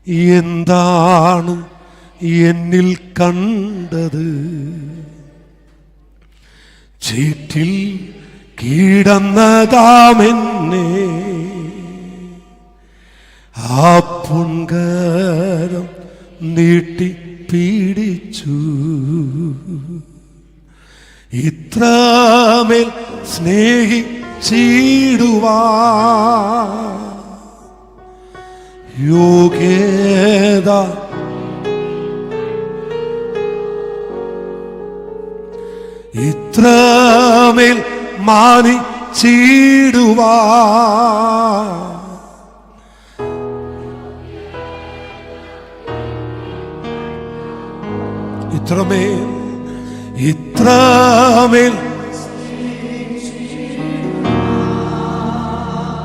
എന്താണ് എന്നിൽ കണ്ടത്? ചീറ്റിൽ കീടന്നതാമെന്നെ ആ പൊൻകരം നീട്ടി പീഡിച്ചു. ഇത്രമേൽ സ്നേഹിച്ചിടുവാ യോഗ്യത ഇത്രമേൽ മാനിച്ചിടുവാ ഇത്രമേൽ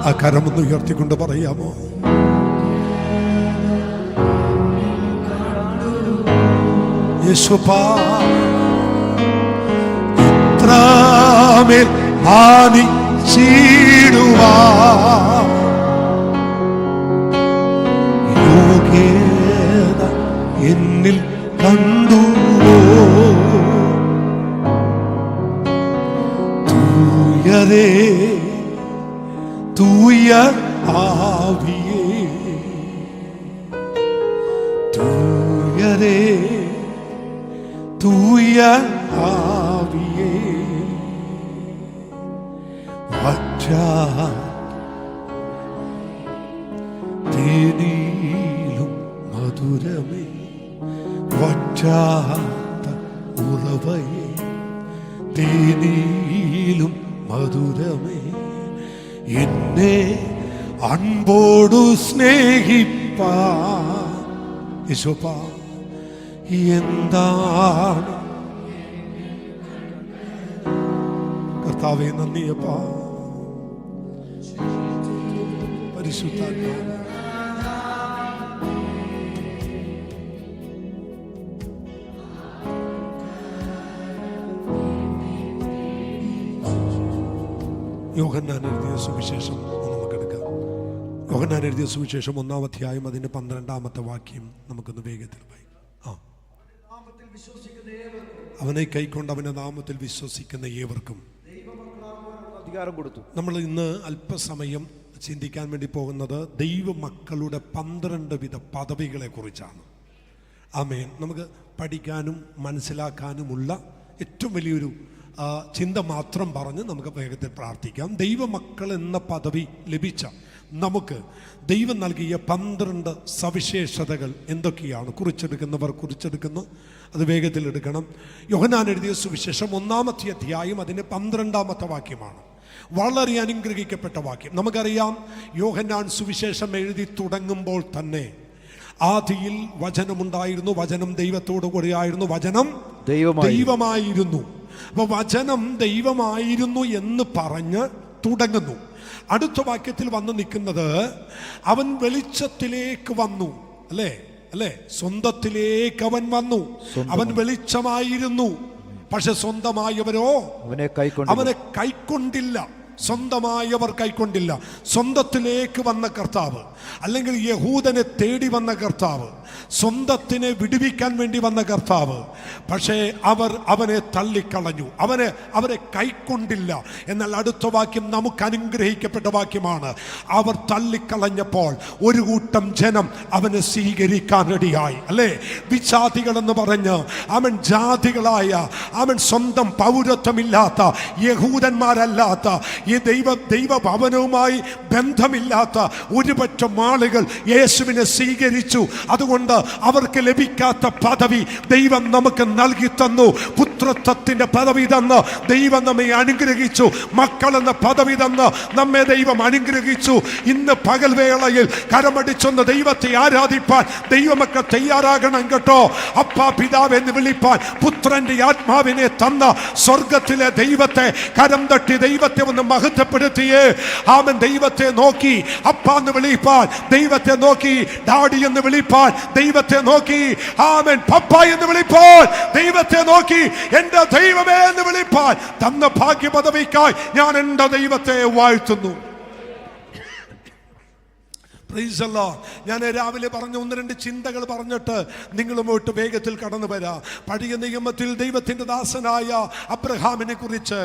ആ കരമൊന്ന് ഉയർത്തിക്കൊണ്ട് പറയാമോ? യേശുപ്പാ, ഇത്രമേൽ മാനിച്ചിടുവാ യോഗ്യത എന്നിൽ കണ്ടുവോ? തൂയരേ തൂയ ആവിയേ, തൂയരേ തൂയ ആവിയേ, തേനിലും മധുരമേ, വറ്റാത്ത ഉറവയേ, തേനിലും മധുരമേ, എന്നെ അൻപോടു സ്നേഹിപ്പാ. യേശുപ്പാ, എന്താണ് കർത്താവേ, നന്ദിയപ്പാ. പരിശുദ്ധാത്മാവേ, യോഹന്നാൻ എഴുതിയ സുവിശേഷം നമുക്കെടുക്കാം. യോഹന്നാൻ എഴുതിയ സുവിശേഷം 1-ാം അധ്യായം അതിന്റെ 12-ാമത്തെ വാക്യം നമുക്കൊന്ന് വേഗത്തിൽ വായിക്കാം. അവനെ കൈക്കൊണ്ട് അവന്റെ നാമത്തിൽ വിശ്വസിക്കുന്ന ഏവർക്കും അധികാരം കൊടുത്തു. നമ്മൾ ഇന്ന് അല്പസമയം ചിന്തിക്കാൻ വേണ്ടി പോകുന്നത് ദൈവമക്കളുടെ 12 വിധ പദവികളെ കുറിച്ചാണ്. ആമേൻ. നമുക്ക് പഠിക്കാനും മനസ്സിലാക്കാനുമുള്ള ഏറ്റവും വലിയൊരു ചിന്ത മാത്രം പറഞ്ഞ് നമുക്ക് വേഗത്തിൽ പ്രാർത്ഥിക്കാം. ദൈവമക്കൾ എന്ന പദവി ലഭിച്ച നമുക്ക് ദൈവം നൽകിയ 12 സവിശേഷതകൾ എന്തൊക്കെയാണ്? കുറിച്ചെടുക്കുന്നവർ കുറിച്ചെടുക്കുന്നു, അത് വേഗത്തിൽ എടുക്കണം. യോഹന്നാൻ എഴുതിയ സുവിശേഷം 1-ാമത്തെ അധ്യായം അതിൻ്റെ 12-ാമത്തെ വാക്യമാണ്. വളരെ അനുഗ്രഹിക്കപ്പെട്ട വാക്യം. നമുക്കറിയാം, യോഹന്നാൻ സുവിശേഷം എഴുതി തുടങ്ങുമ്പോൾ തന്നെ ആദിയിൽ വചനമുണ്ടായിരുന്നു, വചനം ദൈവത്തോടു കൂടിയായിരുന്നു, വചനം ദൈവമായിരുന്നു. അപ്പൊ വചനം ദൈവമായിരുന്നു എന്ന് പറഞ്ഞ് തുടങ്ങുന്നു. അടുത്ത വാക്യത്തിൽ വന്ന് നിൽക്കുന്നത് അവൻ വെളിച്ചത്തിലേക്ക് വന്നു. അല്ലേ? സ്വന്തത്തിലേക്ക് അവൻ വന്നു. അവൻ വെളിച്ചമായിരുന്നു, പക്ഷെ സ്വന്തമായവരോ അവനെ കൈക്കൊണ്ടില്ല. സ്വന്തമായവർ കൈക്കൊണ്ടില്ല. സ്വന്തത്തിലേക്ക് വന്ന കർത്താവ്, അല്ലെങ്കിൽ യഹൂദനെ തേടി വന്ന കർത്താവ്, സ്വന്തത്തിനെ വിടുവിക്കാൻ വേണ്ടി വന്ന കർത്താവ്, പക്ഷേ അവർ അവനെ തള്ളിക്കളഞ്ഞു, അവരെ കൈക്കൊണ്ടില്ല. എന്നാൽ അടുത്ത വാക്യം നമുക്ക് അനുഗ്രഹിക്കപ്പെട്ട വാക്യമാണ്. അവർ തള്ളിക്കളഞ്ഞപ്പോൾ ഒരു കൂട്ടം ജനം അവനെ സ്വീകരിക്കാൻ റെഡിയായി. അല്ലേ? വിജാതികൾ എന്ന് പറഞ്ഞ് അവൻ ജാതികളായ, അവൻ സ്വന്തം പൗരത്വമില്ലാത്ത, യഹൂദന്മാരല്ലാത്ത, ഈ ദൈവഭവനവുമായി ബന്ധമില്ലാത്ത ഒരുപറ്റം ആളുകൾ യേശുവിനെ സ്വീകരിച്ചു. അതുകൊണ്ട് അവർക്ക് ലഭിക്കാത്ത പദവി ദൈവം നമുക്ക് നൽകി തന്നു. പുത്രത്വത്തിന്റെ പദവി തന്ന് ദൈവം നമ്മെ അനുഗ്രഹിച്ചു. മക്കളെന്ന പദവി തന്ന് നമ്മെ ദൈവം അനുഗ്രഹിച്ചു. ഇന്ന് പകൽവേളയിൽ കരമടിച്ചൊന്ന് ദൈവത്തെ ആരാധിപ്പാൻ ദൈവമക്കൾ തയ്യാറാകണം കേട്ടോ. അപ്പാ പിതാവ് എന്ന് വിളിപ്പാൻ പുത്രന്റെ ആത്മാവിനെ തന്ന സ്വർഗത്തിലെ ദൈവത്തെ കരം തട്ടി ദൈവത്തെ ഒന്ന് മഹത്വപ്പെടുത്തിയേ. ആമൻ. ദൈവത്തെ നോക്കി അപ്പാ എന്ന് വിളിപ്പാൻ, ദൈവത്തെ നോക്കി ഡാഡി എന്ന് വിളിപ്പാൻ, ദൈവത്തെ നോക്കി ആമൻ പപ്പ എന്ന് വിളിപ്പാൻ, ദൈവത്തെ നോക്കി എന്റെ ദൈവമേ എന്ന് വിളിപ്പാൻ തന്ന ഭാഗ്യ പദവിക്കായി ഞാൻ എന്റെ ദൈവത്തെ വാഴ്ത്തുന്നു. Price the Lord. ഞാൻ രാവിലെ പറഞ്ഞ ഒന്ന് രണ്ട് ചിന്തകൾ പറഞ്ഞിട്ട് നിങ്ങളുമായിട്ട് വേഗത്തിൽ കടന്നു വരാം. പഴയ നിയമത്തിൽ ദൈവത്തിന്റെ ദാസനായ അബ്രഹാമിനെ കുറിച്ച്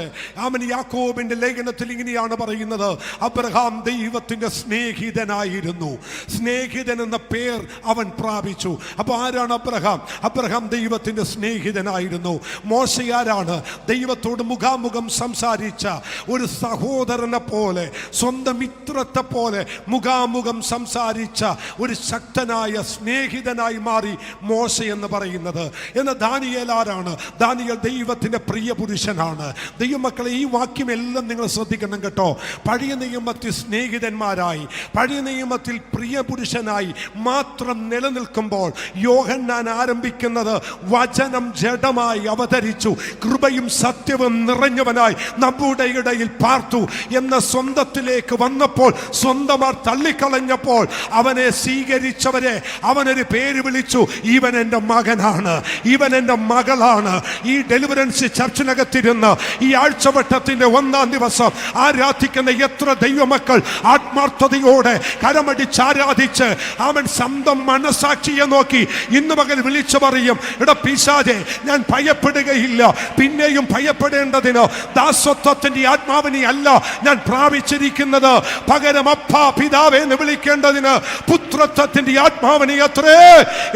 യാക്കോബിന്റെ ലേഖനത്തിൽ ഇങ്ങനെയാണ് പറയുന്നത്: അബ്രഹാം ദൈവത്തിന്റെ സ്നേഹിതനായിരുന്നു. സ്നേഹിതൻ എന്ന പേർ അവൻ പ്രാപിച്ചു. അപ്പൊ ആരാണ് അബ്രഹാം? അബ്രഹാം ദൈവത്തിന്റെ സ്നേഹിതനായിരുന്നു. മോശെ ആരാണ്? ദൈവത്തോട് മുഖാമുഖം സംസാരിച്ച ഒരു സഹോദരനെ പോലെ, സ്വന്തം മിത്രത്തെ പോലെ മുഖാമുഖം സംസാരിച്ച ഒരു ശക്തനായ സ്നേഹിതനായി മാറി മോശ എന്ന് പറയുന്നത്. എന്നാൽ ദാനിയേൽ ആരാണ്? ദാനിയേൽ ദൈവത്തിന്റെ പ്രിയ പുരുഷനാണ്. ദൈവമക്കളെ, ഈ വാക്യം എല്ലാം നിങ്ങൾ ശ്രദ്ധിക്കണം കേട്ടോ. പഴയ നിയമത്തിൽ സ്നേഹിതന്മാരായി, പഴയ നിയമത്തിൽ പ്രിയ പുരുഷനായി മാത്രം നിലനിൽക്കുമ്പോൾ യോഹന്നാൻ ആരംഭിക്കുന്നത് വചനം ജഡമായി അവതരിച്ചു, കൃപയും സത്യവും നിറഞ്ഞവനായി നമ്മുടെ ഇടയിൽ പാർത്തു എന്ന സ്വന്തത്തിലേക്ക് വന്നപ്പോൾ, സ്വന്തമാർ തള്ളിക്കളഞ്ഞപ്പോൾ അവനെ സ്വീകരിച്ചവരെ അവനൊരു പേര് വിളിച്ചു: ഇവൻ എൻ്റെ മകനാണ്, ഇവൻ എൻ്റെ മകളാണ്. ഈ ഡെലിവറൻസ് ചർച്ചിനകത്തിരുന്ന് ഈ ആഴ്ചവട്ടത്തിന്റെ 1-ാം ദിവസം ആരാധിക്കുന്ന എത്ര ദൈവമക്കൾ ആത്മാർത്ഥതയോടെ കരമടിച്ചാരാധിച്ച് അവൻ സ്വന്തം മനസാക്ഷിയെ നോക്കി ഇന്ന് പകൽ വിളിച്ചു പറയും: എടാ പിശാചേ, ഞാൻ ഭയപ്പെടുകയില്ല. പിന്നെയും ഭയപ്പെടേണ്ടതിന് ദാസത്വത്തിന്റെ ആത്മാവിനെ അല്ല ഞാൻ പ്രാപിച്ചിരിക്കുന്നത്, പകരം അപ്പാ പിതാവേ എന്ന് വിളിക്കേണ്ടതിന് പുത്രത്വത്തിന്റെ ആത്മാവിനെ അത്രേ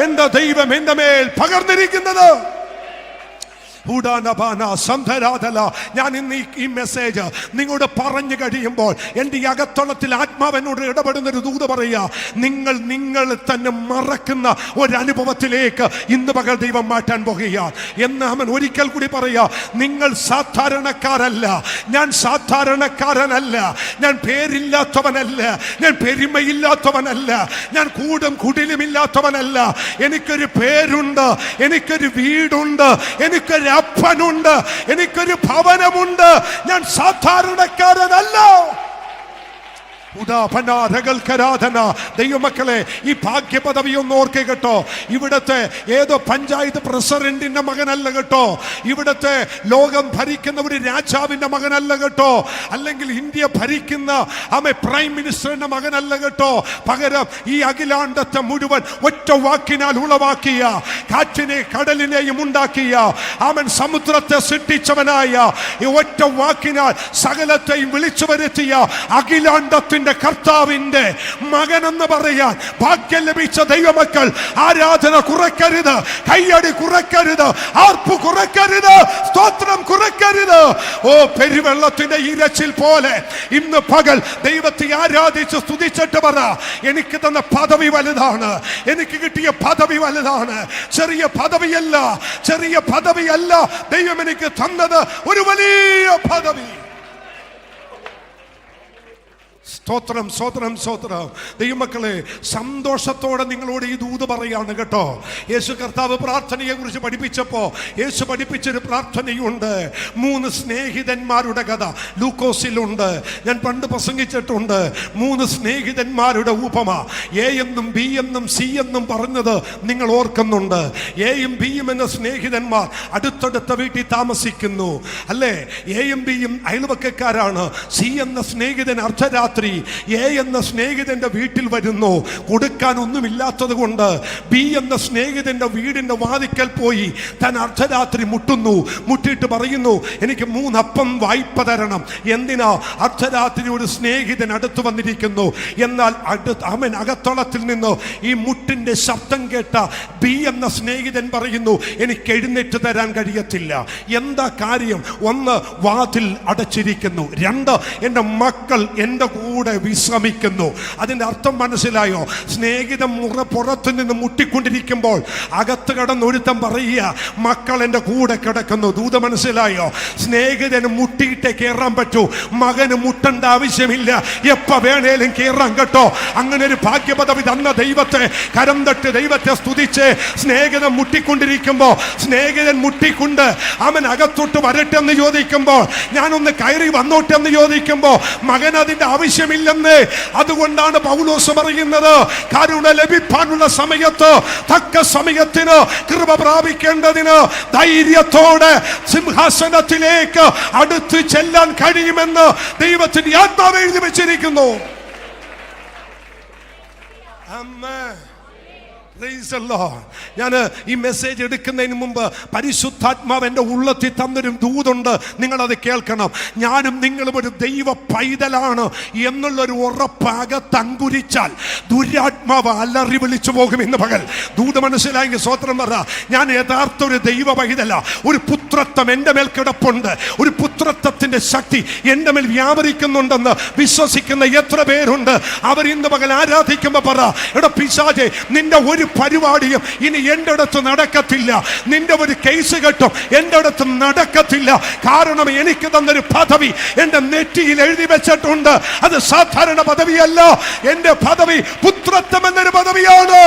എന്റെ ദൈവം എന്റെ മേൽ പകർന്നിരിക്കുന്നത്. ഞാൻ ഇന്ന് ഈ മെസ്സേജ് നിങ്ങളോട് പറഞ്ഞു കഴിയുമ്പോൾ എൻ്റെ ഈ അകത്തളത്തിൽ ആത്മാവിനോട് ഇടപെടുന്നൊരു ദൂത് പറയുക: നിങ്ങൾ തന്നെ മറക്കുന്ന ഒരനുഭവത്തിലേക്ക് ഇന്ന് പകൽ ദൈവം മാറ്റാൻ പോകുകയാണ് എന്ന് അവൻ ഒരിക്കൽ കൂടി പറയുക: നിങ്ങൾ സാധാരണക്കാരല്ല, ഞാൻ സാധാരണക്കാരനല്ല, ഞാൻ പേരില്ലാത്തവനല്ല, ഞാൻ പെരുമയില്ലാത്തവനല്ല, ഞാൻ കൂടും കുടിലുമില്ലാത്തവനല്ല. എനിക്കൊരു പേരുണ്ട്, എനിക്കൊരു വീടുണ്ട്, എനിക്കൊരു അപ്പനുണ്ട്, എനിക്കൊരു ഭവനമുണ്ട്. ഞാൻ സാധാരണക്കാരനല്ല. ദൈവമക്കളെ, ഈ ഭാഗ്യ പദവി ഒന്ന് ഓർക്കുക കേട്ടോ. ഇവിടത്തെ ഏതോ പഞ്ചായത്ത് പ്രസിഡന്റിന്റെ മകനല്ല കേട്ടോ, ഇവിടത്തെ ലോകം ഭരിക്കുന്ന ഒരു രാജാവിന്റെ മകനല്ല കേട്ടോ, അല്ലെങ്കിൽ ഇന്ത്യ ഭരിക്കുന്ന പ്രൈം മിനിസ്റ്ററിന്റെ മകനല്ല കേട്ടോ. പകരം ഈ അഖിലാണ്ടത്തെ മുഴുവൻ ഒറ്റ വാക്കിനാൽ ഉളവാക്കിയ, കാറ്റിനെ കടലിനെയും ഉണ്ടാക്കിയ, അവൻ സമുദ്രത്തെ സൃഷ്ടിച്ചവനായ ഈ ഒറ്റ വാക്കിനാൽ സകലത്തെയും വിളിച്ചു വരുത്തിയ അഖിലാണ്ടത്തിന് കർത്താവിന്റെ മകൻ എന്ന് പറയാൻ ഭാഗ്യം ലഭിച്ച ദൈവമക്കൾ, ആരാധന കുറയ്ക്കരുത്, കയ്യടി കുറയ്ക്കരുത്, ആർപ്പ് കുറയ്ക്കരുത്, സ്തോത്രം കുറയ്ക്കരുത്. ഓ പെരുവെള്ളത്തിന്റെ ഇരച്ചിൽ പോലെ ഇന്ന് പകൽ ദൈവത്തെ ആരാധിച്ച് സ്തുതിച്ചിട്ട് പറ: എനിക്ക് തന്ന പദവി വലുതാണ്, എനിക്ക് കിട്ടിയ പദവി വലുതാണ്. ചെറിയ പദവിയല്ല, ചെറിയ പദവിയല്ല ദൈവം എനിക്ക് തന്നത്, ഒരു വലിയ പദവി. സ്തോത്രം, സ്തോത്രം, സ്തോത്രം. ദൈവമക്കളെ, സന്തോഷത്തോടെ നിങ്ങളോട് ഈ ദൂത് പറയാണ് കേട്ടോ. യേശു കർത്താവ് പ്രാർത്ഥനയെ കുറിച്ച് പഠിപ്പിച്ചപ്പോ യേശു പഠിപ്പിച്ചൊരു പ്രാർത്ഥനയുണ്ട്. 3 സ്നേഹിതന്മാരുടെ കഥ ലൂക്കോസിലുണ്ട്. ഞാൻ പണ്ട് പ്രസംഗിച്ചിട്ടുണ്ട്. 3 സ്നേഹിതന്മാരുടെ ഉപമ, എ എന്നും ബി എന്നും സി എന്നും പറഞ്ഞത് നിങ്ങൾ ഓർക്കുന്നുണ്ട്. എയും ബിയും എന്ന സ്നേഹിതന്മാർ അടുത്തടുത്ത വീട്ടിൽ താമസിക്കുന്നു അല്ലേ? എയും ബിയും അയൽവക്കക്കാരാണ്. സി എന്ന സ്നേഹിതൻ അർദ്ധരാത്രി എ എന്ന സ്നേഹിതന്റെ വീട്ടിൽ വരുന്നു. കൊടുക്കാൻ ഒന്നുമില്ലാത്തത് കൊണ്ട് ബി എന്ന സ്നേഹിതന്റെ വീടിന്റെ വാതിക്കൽ പോയി താൻ അർദ്ധരാത്രി മുട്ടുന്നു. മുട്ടിയിട്ട് പറയുന്നു: എനിക്ക് 3 അപ്പം വായ്പ തരണം. എന്തിനാ? അർദ്ധരാത്രി ഒരു സ്നേഹിതൻ അടുത്ത് വന്നിരിക്കുന്നു. എന്നാൽ അവൻ അകത്തളത്തിൽ നിന്ന് ഈ മുട്ടിന്റെ ശബ്ദം കേട്ട ബി എന്ന സ്നേഹിതൻ പറയുന്നു: എനിക്ക് എഴുന്നേറ്റ് തരാൻ കഴിയത്തില്ല. എന്താ കാര്യം? 1, വാതിൽ അടച്ചിരിക്കുന്നു. 2, എൻ്റെ മക്കൾ എൻ്റെ കൂടെ വിശ്രമിക്കുന്നു. അതിന്റെ അർത്ഥം മനസ്സിലായോ? സ്നേഹിതൻ പുറത്തു നിന്ന് മുട്ടിക്കൊണ്ടിരിക്കുമ്പോൾ അകത്ത് കടന്ന് ഒരുത്തം പറയുക: മക്കൾ എൻ്റെ കൂടെ കിടക്കുന്നു. ദൂത മനസ്സിലായോ? സ്നേഹിതന് മുട്ടിയിട്ടേ കയറാൻ പറ്റൂ, മകന് മുട്ടേണ്ട ആവശ്യമില്ല, എപ്പ വേണേലും കയറാൻ കേട്ടോ. അങ്ങനെ ഒരു ഭാഗ്യപദവി തന്ന ദൈവത്തെ കരം തട്ട് ദൈവത്തെ സ്തുതിച്ച്. സ്നേഹിതൻ മുട്ടിക്കൊണ്ടിരിക്കുമ്പോ, സ്നേഹിതൻ മുട്ടിക്കൊണ്ട് അവൻ അകത്തോട്ട് വരട്ടെ എന്ന് ചോദിക്കുമ്പോൾ, ഞാനൊന്ന് കയറി വന്നോട്ടെ എന്ന് ചോദിക്കുമ്പോ മകൻ അതിന്റെ ആവശ്യമില്ലെന്ന്. അതുകൊണ്ടാണ് പൗലോസ് പറയുന്നത്: കരുണ ലഭിക്കാനുള്ള സമയത്ത് തക്ക സമയത്തിന് കൃപ പ്രാപിക്കേണ്ടതിന് ധൈര്യത്തോടെ സിംഹാസനത്തിലേക്ക് അടുത്ത് ചെല്ലാൻ കഴിയുമെന്ന് ദൈവത്തിന്റെ ആത്മാവ് എഴുതി വെച്ചിരിക്കുന്നു. Amen. Praise the Lord. ഞാൻ ഈ മെസ്സേജ് എടുക്കുന്നതിന് മുമ്പ് പരിശുദ്ധാത്മാവ് എൻ്റെ ഉള്ളത്തിൽ തന്നൊരു ദൂതുണ്ട്, നിങ്ങളത് കേൾക്കണം. ഞാനും നിങ്ങളും ഒരു ദൈവ പൈതലാണ് എന്നുള്ളൊരു ഉറപ്പകത്ത് അങ്കുരിച്ചാൽ ദുരാത്മാവ് അലറി വിളിച്ചു പോകും. ഇന്ന് പകൽ ദൂത് മനസ്സിലായെങ്കിൽ സ്വത്രം പറ. ഞാൻ യഥാർത്ഥ ഒരു ദൈവ പൈതല. ഒരു പുത്രത്വം എൻ്റെ മേൽ കിടപ്പുണ്ട്. ഒരു പുത്രത്വത്തിന്റെ ശക്തി എൻ്റെ മേൽ വ്യാപരിക്കുന്നുണ്ടെന്ന് വിശ്വസിക്കുന്ന എത്ര പേരുണ്ട്? അവർ ഇന്ന് പകൽ ആരാധിക്കുമ്പോൾ പറ, എടാ പിശാചേ, നിന്റെ ഒരു പരിപാടിയും ഇനി എൻ്റെ അടുത്ത് നടക്കത്തില്ല. നിന്റെ ഒരു കേസ് കെട്ടും എൻ്റെ അടുത്ത് നടക്കത്തില്ല. കാരണം എനിക്ക് തന്നൊരു പദവി എൻ്റെ നെറ്റിയിൽ എഴുതി വെച്ചിട്ടുണ്ട്. അത് സാധാരണ പദവിയല്ല. എൻ്റെ പദവി പുത്രത്വം എന്നൊരു പദവിയാണ്.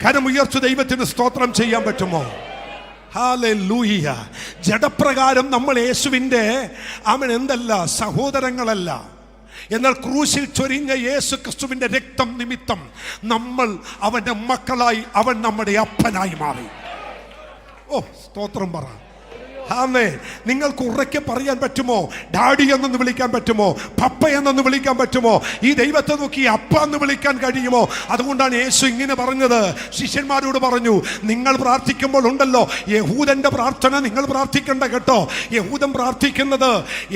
കരമുയർച്ചു ദൈവത്തിന് സ്തോത്രം ചെയ്യാൻ പറ്റുമോ? ഹല്ലേലൂയ. ജഡപ്രകാരം നമ്മൾ യേശുവിൻ്റെ എന്തല്ല, സഹോദരങ്ങളല്ല. എന്നാൽ ക്രൂശിൽ ചൊരിഞ്ഞ യേശു ക്രിസ്തുവിന്റെ രക്തം നിമിത്തം നമ്മൾ അവന്റെ മക്കളായി, അവൻ നമ്മുടെ അപ്പനായി മാറി. ഓ സ്തോത്രം പറ. ആമേ. നിങ്ങൾക്ക് ഉറക്കെ പറയാൻ പറ്റുമോ? ഡാഡി എന്നൊന്ന് വിളിക്കാൻ പറ്റുമോ? പപ്പ എന്നൊന്ന് വിളിക്കാൻ പറ്റുമോ? ഈ ദൈവത്തെ നോക്കി അപ്പ എന്ന് വിളിക്കാൻ കഴിയുമോ? അതുകൊണ്ടാണ് യേശു ഇങ്ങനെ പറഞ്ഞത്. ശിഷ്യന്മാരോട് പറഞ്ഞു, നിങ്ങൾ പ്രാർത്ഥിക്കുമ്പോൾ ഉണ്ടല്ലോ, യഹൂദന്റെ പ്രാർത്ഥന നിങ്ങൾ പ്രാർത്ഥിക്കണ്ട കേട്ടോ. യഹൂദൻ പ്രാർത്ഥിക്കുന്നത്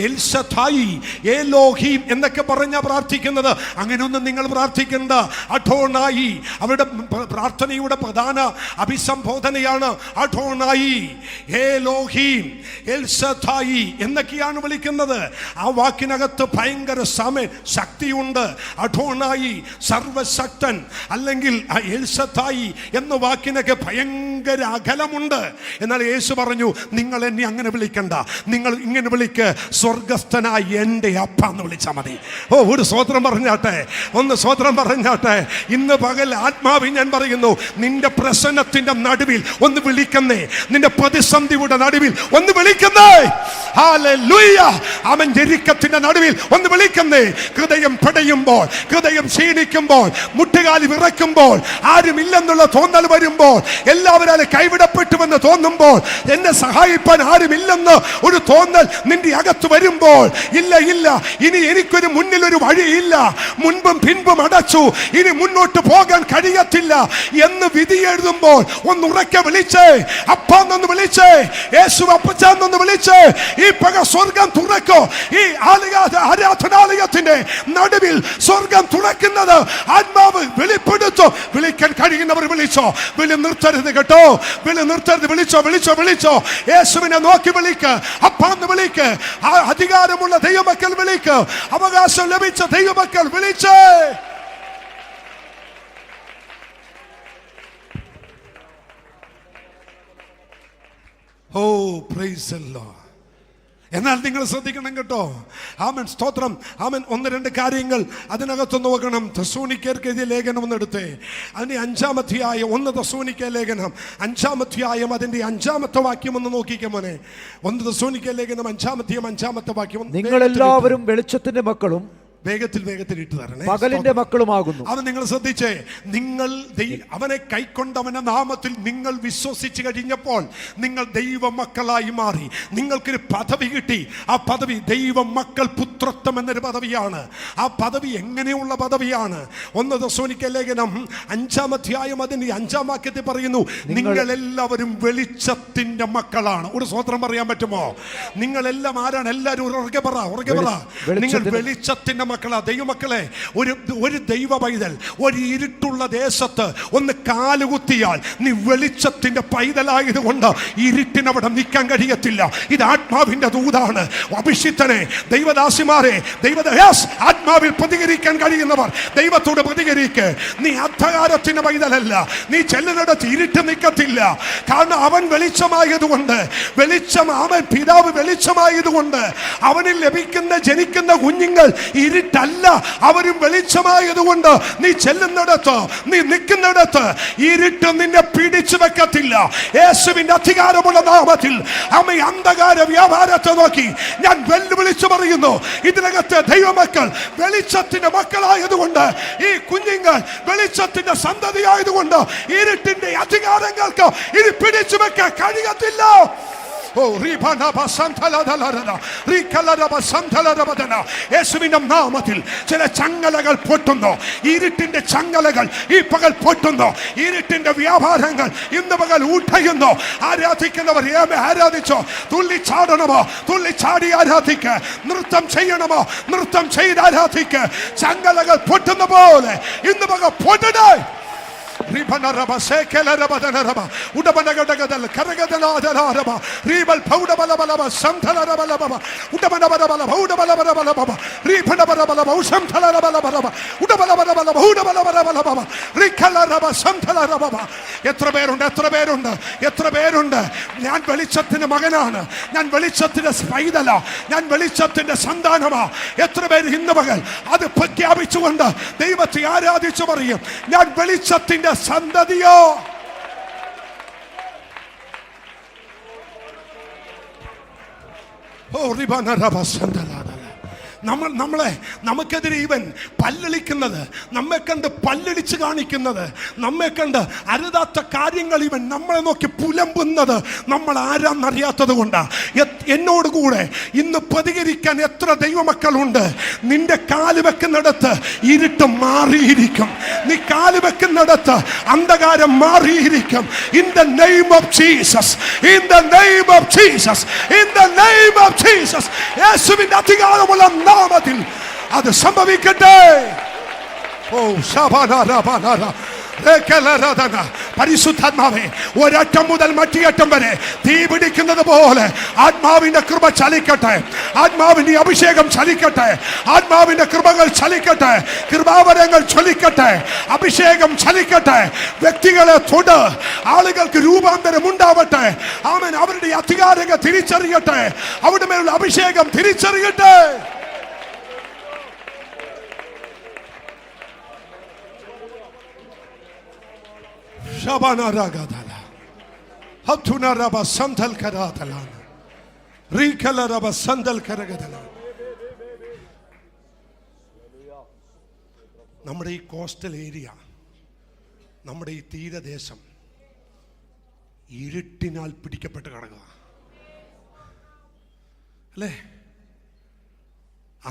എൽ ശദ്ദായി, എലോഹീം എന്നൊക്കെ പറഞ്ഞാ പ്രാർത്ഥിക്കുന്നത്. അങ്ങനെയൊന്നും നിങ്ങൾ പ്രാർത്ഥിക്കണ്ട. അഡോണായി. അവരുടെ പ്രാർത്ഥനയുടെ പ്രധാന അഭിസംബോധനയാണ് അഡോണായി, എലോഹീം, എൽ ശദ്ദായി എന്നൊക്കെയാണ് വിളിക്കുന്നത്. ആ വാക്കിനകത്ത് ഭയങ്കര ശക്തിയുണ്ട്. അഡോണായി സർവശക്തൻ, അല്ലെങ്കിൽ എൽ ശദ്ദായി എന്ന വാക്കിനൊക്കെ ഭയങ്കര അകലമുണ്ട്. എന്നാൽ യേശു പറഞ്ഞു, നിങ്ങൾ എന്നെ അങ്ങനെ വിളിക്കണ്ട, നിങ്ങൾ ഇങ്ങനെ വിളിക്ക്, സ്വർഗസ്ഥനായി എൻ്റെ അപ്പ എന്ന് വിളിച്ചാൽ മതി. ഓ ഒരു സ്വോത്രം പറഞ്ഞാട്ടെ, ഒന്ന് സ്വോത്രം പറഞ്ഞാട്ടെ. ഇന്ന് പകൽ ആത്മാവിൽ ഞാൻ പറയുന്നു, നിന്റെ പ്രശ്നത്തിന്റെ നടുവിൽ ഒന്ന് വിളിക്കുന്നേ, നിന്റെ പ്രതിസന്ധിയുടെ നടുവിൽ ഒന്ന് വിളിക്കുന്നേ. ഹല്ലേലൂയ. അവൻ ഞെരുക്കത്തിന്റെ നടുവിൽ ഒന്ന് വിളിക്കുന്നേ. ഹൃദയം പിടയുമ്പോൾ, ഹൃദയം ക്ഷീണിക്കുമ്പോൾ, മുട്ടുകാലി വിറക്കുമ്പോൾ, ആരുമില്ലെന്നുള്ള തോന്നൽ വരുമ്പോൾ, എല്ലാവരും കൈവിടപ്പെട്ടുവെന്ന് തോന്നുമ്പോൾ, എന്നെ സഹായിപ്പാൻ ആരുമില്ലെന്ന് ഒരു തോന്നൽ നിന്റെ അകത്ത് വരുമ്പോൾ, ഇല്ല ഇല്ല ഇനി എനിക്കൊരു മുന്നിലൊരു വഴിയില്ല, മുൻപും പിൻപും അടച്ചു, ഇനി മുന്നോട്ട് പോകാൻ കഴിയത്തില്ല എന്ന് വിധി എഴുതുമ്പോൾ ഒന്ന് ഉറക്കെ വിളിച്ചേ, അപ്പാന്നൊന്ന് വിളിച്ചേ, യേശു അപ്പച്ചാന്നൊന്ന് വിളിച്ചേ. ഈ പക സ്വർഗം തുറക്കോ. ഈ ആരാധനാലയത്തിന്റെ നടുവിൽ സ്വർഗം തുറക്കുന്നത് ആത്മാവ് വെളിപ്പെടുത്തോ. വിളിക്കാൻ കഴിയുന്നവർ വിളിച്ചോ, വിളി നിർത്തരുത് കേട്ടോ, വിളി നിർത്തരുത്. വിളിച്ചോ വിളിച്ചോ വിളിച്ചോ. യേശുവിനെ നോക്കി വിളിക്ക്, അപ്പാന്ന് വിളിക്ക്. അധികാരമുള്ള ദൈവമക്കൾ വിളിക്ക്, അവകാശം ലഭിച്ച ദൈവമക്കൾ വിളിച്ചേ. Oh, praise the Lord. എന്നാൽ നിങ്ങൾ ശ്രദ്ധിക്കണം കേട്ടോ. ആമൻ സ്തോത്രം. ആമൻ. ഒന്ന് രണ്ട് കാര്യങ്ങൾ അതിനകത്ത് നോക്കണം. തെസ്സലോനിക്കർക്ക് എഴുതിയ ലേഖനം ഒന്നെടുത്തേ. അതിന്റെ 5-ാം അധ്യായം, 1 തെസ്സലോനിക്ക ലേഖനം 5-ാം അധ്യായം അതിന്റെ 5-ാമത്തെ വാക്യം ഒന്ന് നോക്കിക്കേ മോനെ. 1 തെസ്സലോനിക്ക ലേഖനം 5-ാം അധ്യായം 5-ാമത്തെ വാക്യം. നിങ്ങൾ എല്ലാവരും വെളിച്ചത്തിന്റെ മക്കളും വേഗത്തിൽ ഇട്ട് തരണേ. പകലിന്റെ മക്കളുമാകുന്നു. അവൻ നിങ്ങൾ ശ്രദ്ധിച്ചേ, നിങ്ങൾ അവനെ കൈക്കൊണ്ടവന്റെ നാമത്തിൽ നിങ്ങൾ വിശ്വസിച്ച് കഴിഞ്ഞപ്പോൾ നിങ്ങൾ ദൈവ മക്കളായി മാറി. നിങ്ങൾക്കൊരു പദവി കിട്ടി. ആ പദവി ദൈവ മക്കൾ, പുത്രത്വം എന്നൊരു പദവിയാണ്. ആ പദവി എങ്ങനെയുള്ള പദവിയാണ്? 1 തെസ്സലോനിക്ക ലേഖനം 5-ാം അധ്യായം അതിന്റെ 5-ാം വാക്യത്തിൽ പറയുന്നു, നിങ്ങൾ എല്ലാവരും വെളിച്ചത്തിന്റെ മക്കളാണ്. ഒരു സ്വോത്രം പറയാൻ പറ്റുമോ? നിങ്ങളെല്ലാം ആരാണ്? എല്ലാവരും ഉറക്കെ പറ, ഉറക്കെ പറ. നിങ്ങൾ വെളിച്ചത്തിന്റെ മക്കളാ. ദൈവമക്കളെ, ഒരു ദൈവ പൈതൽ ഒരു ഇരുട്ടുള്ള ദേശത്ത് ഒന്ന് കാലുകുത്തിയാൽ നീ വെളിച്ചത്തിന്റെ പൈതലായതുകൊണ്ട് ഇരുട്ടിനവിടെ നിൽക്കാൻ കഴിയത്തില്ല. ഇത് ആത്മാവിന്റെ ദൂതാണ്. അഭിഷിക്തനെ, ദൈവദാസിമാരെ, ആത്മാവിൽ പ്രതികരിക്കാൻ കഴിയുന്നവർ ദൈവത്തോട് പ്രതികരിക്ക്. നീ അന്ധകാരത്തിന്റെ പൈതലല്ല. നീ ചെല്ലുന്നിടത്ത് ഇരുട്ട് നിൽക്കത്തില്ല. കാരണം അവൻ വെളിച്ചമായതുകൊണ്ട്, അവൻ പിതാവ് വെളിച്ചമായതുകൊണ്ട് അവനിൽ ജനിക്കുന്ന കുഞ്ഞുങ്ങൾ ഇരുട്ടല്ല, അവരും വെളിച്ചമായതുകൊണ്ട് നീ ചെല്ലുന്നിടത്ത്, നീ നിൽക്കുന്നിടത്ത് ഇരുട്ട് നിന്നെ പിടിച്ചു വെക്കത്തില്ല. യേശുവിന്റെ അധികാരമുള്ള നാമത്തിൽ അമ്മ അന്ധകാര വ്യാപാരത്തെ നോക്കി ഞാൻ വെല്ലുവിളിച്ചു പറയുന്നു, ഇതിനകത്ത് ദൈവമക്കൾ വെളിച്ചത്തിന്റെ മക്കളായതുകൊണ്ട്, ഈ കുഞ്ഞുങ്ങൾ വെളിച്ചത്തിന്റെ സന്തതിയായതുകൊണ്ട് ഇരുട്ടിന്റെ അധികാരങ്ങൾക്ക് ഇത് പിടിച്ചു വെക്കാൻ കഴിയത്തില്ല. യേശുവിന്റെ നാമത്തിൽ ചില ചങ്ങലകൾ പൊട്ടുന്നു. ഇരുട്ടിന്റെ ചങ്ങലകൾ ഈ പകൽ പൊട്ടുന്നു. ഇരുട്ടിന്റെ വ്യാപാരങ്ങൾ ഇന്ന് പകൽ ഉടയുന്നു. ആരാധിക്കുന്നവർ ആരാധിച്ചോ. തുള്ളിച്ചാടണമോ? തുള്ളിച്ചാടി ആരാധിക്ക. നൃത്തം ചെയ്യണമോ? നൃത്തം ചെയ്ത് ആരാധിക്ക. ചങ്ങലകൾ പൊട്ടുന്ന പോലെ ഇന്ന് പകൽ പൊട്ടണേ. Ribanaraba sekelarabadana udabanagadal karagadalaraba ribal powdabalaba samthalaraba udabanabalaba udabalabalaba ribanabalaba usamthalaraba udabalabalaba rikalaraba samthalaraba എത്ര പേരുണ്ട് ഞാൻ വെളിച്ചത്തിന്റെ മകനാണ്, ഞാൻ വെളിച്ചത്തിന്റെ പൈതല, ഞാൻ വെളിച്ചത്തിന്റെ സന്താനമാ. എത്ര പേര് ഇന്ന് പകൽ അത് പ്രഖ്യാപിച്ചുകൊണ്ട് ദൈവത്തെ ആരാധിച്ചു പറയും, ഞാൻ വെളിച്ചത്തിന്റെ സന്തതിയോ. നമുക്കെതിരെ ഇവൻ പല്ലളിക്കുന്നത്, നമ്മെ കണ്ട് പല്ലളിച്ച് കാണിക്കുന്നത്, നമ്മെ കണ്ട് അരുതാത്ത കാര്യങ്ങൾ ഇവൻ നമ്മളെ നോക്കി പുലമ്പുന്നത് നമ്മൾ ആരാന്നറിയാത്തത് കൊണ്ടാ. എന്നോടുകൂടെ ഇന്ന് പ്രതികരിക്കാൻ എത്ര ദൈവമക്കളുണ്ട്. നിന്റെ കാല് വെക്കുന്നിടത്ത് ഇരുട്ട് മാറിയിരിക്കും, നീ കാല് വെക്കുന്നിടത്ത് അന്ധകാരം മാറിയിരിക്കും. In the name of Jesus, in the name of Jesus, in the name of Jesus, യേശുവിന്റെ അധികാരമുള്ള നാമത്തിൽ അത് സംഭവിക്കട്ടെ. ഓ ശബാനാരാബാനാരാ പരിശുദ്ധാത്മാവേ, ഒരറ്റം മുതൽ മറ്റേയറ്റം വരെ തീ പിടിക്കുന്നത് പോലെ ആത്മാവിന്റെ കൃപ ചലിക്കട്ടെ, ആത്മാവിന്റെ അഭിഷേകം ചലിക്കട്ടെ, ആത്മാവിന്റെ കൃപകൾ ചലിക്കട്ടെ, കൃപാവരങ്ങൾ ചലിക്കട്ടെ, അഭിഷേകം ചലിക്കട്ടെ. വ്യക്തികളെ തൊട്, ആളുകൾക്ക് രൂപാന്തരം ഉണ്ടാവട്ടെ. ആമേൻ. അവരുടെ അധികാരങ്ങൾ തിരിച്ചറിയട്ടെ, അവരുടെ മേലുള്ള അഭിഷേകം തിരിച്ചറിയട്ടെ. നമ്മുടെ ഈ കോസ്റ്റൽ ഏരിയ, നമ്മുടെ ഈ തീരദേശം ഇരുട്ടിനാൽ പിടിക്കപ്പെട്ട് കിടക്കുക അല്ലേ?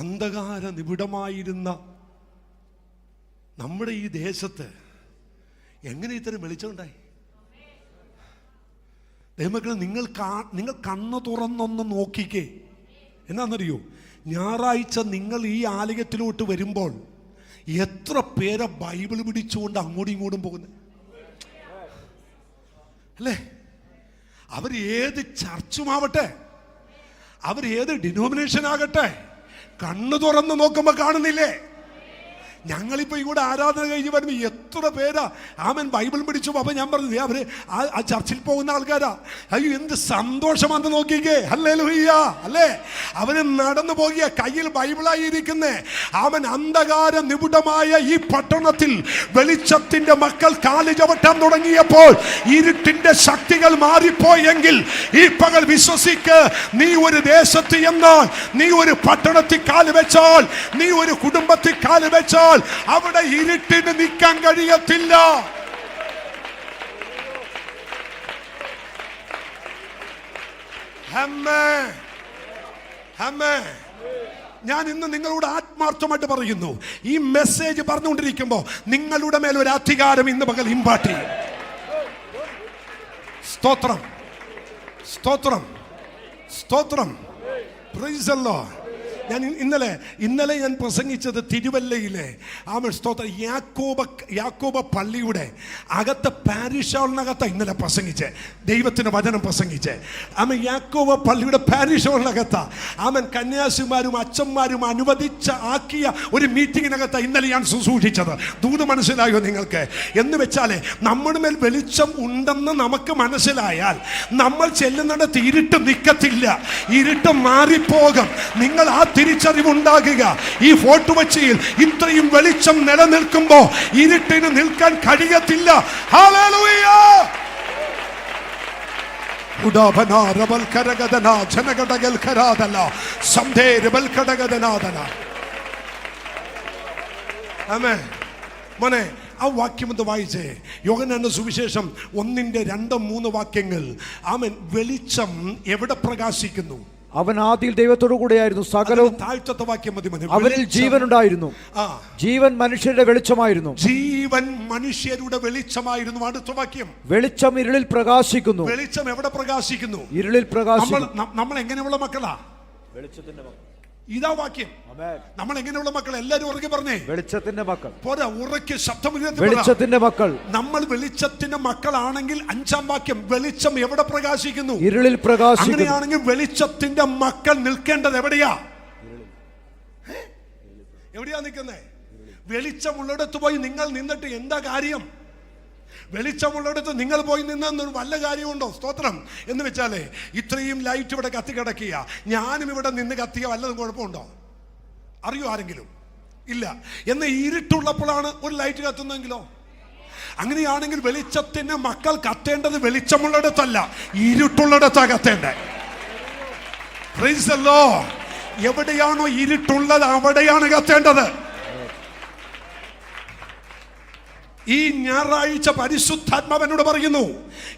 അന്ധകാര നിബിഡമായിരുന്ന നമ്മുടെ ഈ ദേശത്ത് എങ്ങനെ ഇത്തരം വെളിച്ചമുണ്ടായി? ദൈവമക്കളെ, നിങ്ങൾ കണ്ണ് തുറന്നൊന്ന് നോക്കിക്കേ. എന്നാന്നറിയോ, ഞായറാഴ്ച നിങ്ങൾ ഈ ആലയത്തിലോട്ട് വരുമ്പോൾ എത്ര പേരെ ബൈബിൾ പിടിച്ചുകൊണ്ട് അങ്ങോട്ടും ഇങ്ങോട്ടും പോകുന്നത് അല്ലേ? അവർ ഏത് ചർച്ചുമാവട്ടെ, അവർ ഏത് ഡിനോമിനേഷൻ ആകട്ടെ, കണ്ണ് തുറന്ന് നോക്കുമ്പോൾ കാണുന്നില്ലേ? ഞങ്ങളിപ്പോൾ ഇവിടെ ആരാധന കഴിഞ്ഞ് വരുമ്പോൾ എത്ര പേരാ ആമൻ ബൈബിൾ പിടിച്ചു. അപ്പം ഞാൻ പറഞ്ഞു, അവര് ആ ചർച്ചിൽ പോകുന്ന ആൾക്കാരാ. അയ്യോ, എന്ത് സന്തോഷമാണെന്ന് നോക്കിക്കേ. ഹല്ലേലൂയ അല്ലേ? അവര് നടന്നു പോകിയ കയ്യിൽ ബൈബിളായിരിക്കുന്നേ. അവൻ അന്ധകാര നിബിഡമായ ഈ പട്ടണത്തിൽ വെളിച്ചത്തിന്റെ മക്കൾ കാല് ചവിട്ടാൻ തുടങ്ങിയപ്പോൾ ഇരുട്ടിന്റെ ശക്തികൾ മാറിപ്പോയെങ്കിൽ ഈ പകൽ വിശ്വസിക്ക്, നീ ഒരു ദേശത്ത് എന്നാൽ, നീ ഒരു പട്ടണത്തിൽ കാല് വെച്ചാൽ, നീ ഒരു കുടുംബത്തിൽ കാല് വെച്ചാൽ അവിടെ ഇരുട്ടിന് നിൽക്കാൻ കഴിയത്തില്ല. ഞാൻ ഇന്ന് നിങ്ങളോട് ആത്മാർത്ഥമായിട്ട് പറയുന്നു, ഈ മെസ്സേജ് പറഞ്ഞുകൊണ്ടിരിക്കുമ്പോൾ നിങ്ങളുടെ മേൽ ഒരു അധികാരം ഇന്ന് പകൽ ഇമ്പാർട്ട് ചെയ്യും. സ്തോത്രം, സ്തോത്രം, സ്തോത്രം. Price the Lord. ഞാൻ ഇന്നലെ ഞാൻ പ്രസംഗിച്ചത് തിരുവല്ലയിലെ സ്തോത്രം യാക്കോബ പള്ളിയുടെ അകത്ത് പാരിഷ് ഹാളിനകത്ത് ഇന്നലെ പ്രസംഗിച്ചേ, ദൈവത്തിന് വചനം പ്രസംഗിച്ചേ. യാക്കോബ പള്ളിയുടെ പാരിഷ് ഹാളിനകത്ത് കന്യാസിമാരും അച്ഛന്മാരും ആക്കിയ ഒരു മീറ്റിങ്ങിനകത്ത് ഇന്നലെ ഞാൻ ശുശ്രൂഷിച്ചത്. ദൂത് മനസ്സിലായോ നിങ്ങൾക്ക്? എന്ന് വെച്ചാൽ നമ്മുടെ മേൽ വെളിച്ചം ഉണ്ടെന്ന് നമുക്ക് മനസ്സിലായാൽ നമ്മൾ ചെല്ലുന്നിടത്ത് ഇരുട്ട് നിൽക്കത്തില്ല, ഇരുട്ട് മാറിപ്പോകും. നിങ്ങൾ ആ തിരിച്ചറിവുണ്ടാകുക. ഈ ഫോർട്ട് കൊച്ചിയിൽ ഇത്രയും വെളിച്ചം നിലനിൽക്കുമ്പോൾ ഇരുട്ടിന് നിൽക്കാൻ കഴിയത്തില്ല. ഹല്ലേലൂയ. മോനെ, ആ വാക്യം ഒന്ന് വായിച്ചേ. യോഹന്നാന്റെ സുവിശേഷം 1-2-3 വാക്യങ്ങൾ. ആമേൻ. വെളിച്ചം എവിടെ പ്രകാശിക്കുന്നു? അവൻ ആദിയിൽ ദൈവത്തോടു കൂടെയായിരുന്നു, സകലവും താഴ്ത്തത്തെ വാക്യം മതി. അവനിൽ ജീവൻ ഉണ്ടായിരുന്നു, ജീവൻ മനുഷ്യരുടെ വെളിച്ചമായിരുന്നു. ജീവൻ മനുഷ്യരുടെ വെളിച്ചമായിരുന്നു. അടുത്ത വാക്യം, വെളിച്ചം ഇരുളിൽ പ്രകാശിക്കുന്നു. വെളിച്ചം എവിടെ പ്രകാശിക്കുന്നു? ഇരുളിൽ പ്രകാശിക്കുന്നു. നമ്മൾ എങ്ങനെയുള്ള മക്കളാ? വെളിച്ചത്തിന്റെ മക്കൾ. ഇതാ വാക്യം. നമ്മൾ എങ്ങനെയുള്ള മക്കൾ? എല്ലാരും ഉറക്കെ പറഞ്ഞേ, വെളിച്ചത്തിന്റെ മക്കൾ. പോരാ, ഉറക്കെ ശബ്ദം. വെളിച്ചത്തിന്റെ മക്കൾ. നമ്മൾ വെളിച്ചത്തിന്റെ മക്കളാണെങ്കിൽ 5-ാം വാക്യം, വെളിച്ചം എവിടെ പ്രകാശിക്കുന്നു? ഇരുളിൽ പ്രകാശിക്കുന്നു. അങ്ങനെയാണെങ്കിൽ വെളിച്ചത്തിന്റെ മക്കൾ നിൽക്കേണ്ടത് എവിടെയാ? എവിടെയാ നിൽക്കുന്നേ? വെളിച്ചമുള്ളിടത്ത് പോയി നിങ്ങൾ നിന്നിട്ട് എന്താ കാര്യം? വെളിച്ചമുള്ളിടത്ത് നിങ്ങൾ പോയി നിന്നൊരു വല്ല കാര്യമുണ്ടോ? സ്തോത്രം. എന്ന് വെച്ചാലേ ഇത്രയും ലൈറ്റ് ഇവിടെ കത്തി കിടക്കുക, ഞാനും ഇവിടെ നിന്ന് കത്തിയ വല്ലതും കുഴപ്പമുണ്ടോ? അറിയോ ആരെങ്കിലും? ഇല്ല. എന്ന് ഇരുട്ടുള്ളപ്പോഴാണ് ഒരു ലൈറ്റ് കത്തുന്നതെങ്കിലോ? അങ്ങനെയാണെങ്കിൽ വെളിച്ചത്തിന് മക്കൾ കത്തേണ്ടത് വെളിച്ചമുള്ളിടത്തല്ല, ഇരുട്ടുള്ളിടത്താ കത്തേണ്ടത്. Praise the lord. എവിടെയാണോ ഇരുട്ടുള്ളത് അവിടെയാണ് കത്തേണ്ടത്. ഈ ഞായറാഴ്ച പരിശുദ്ധാത്മാവനോട് പറയുന്നു,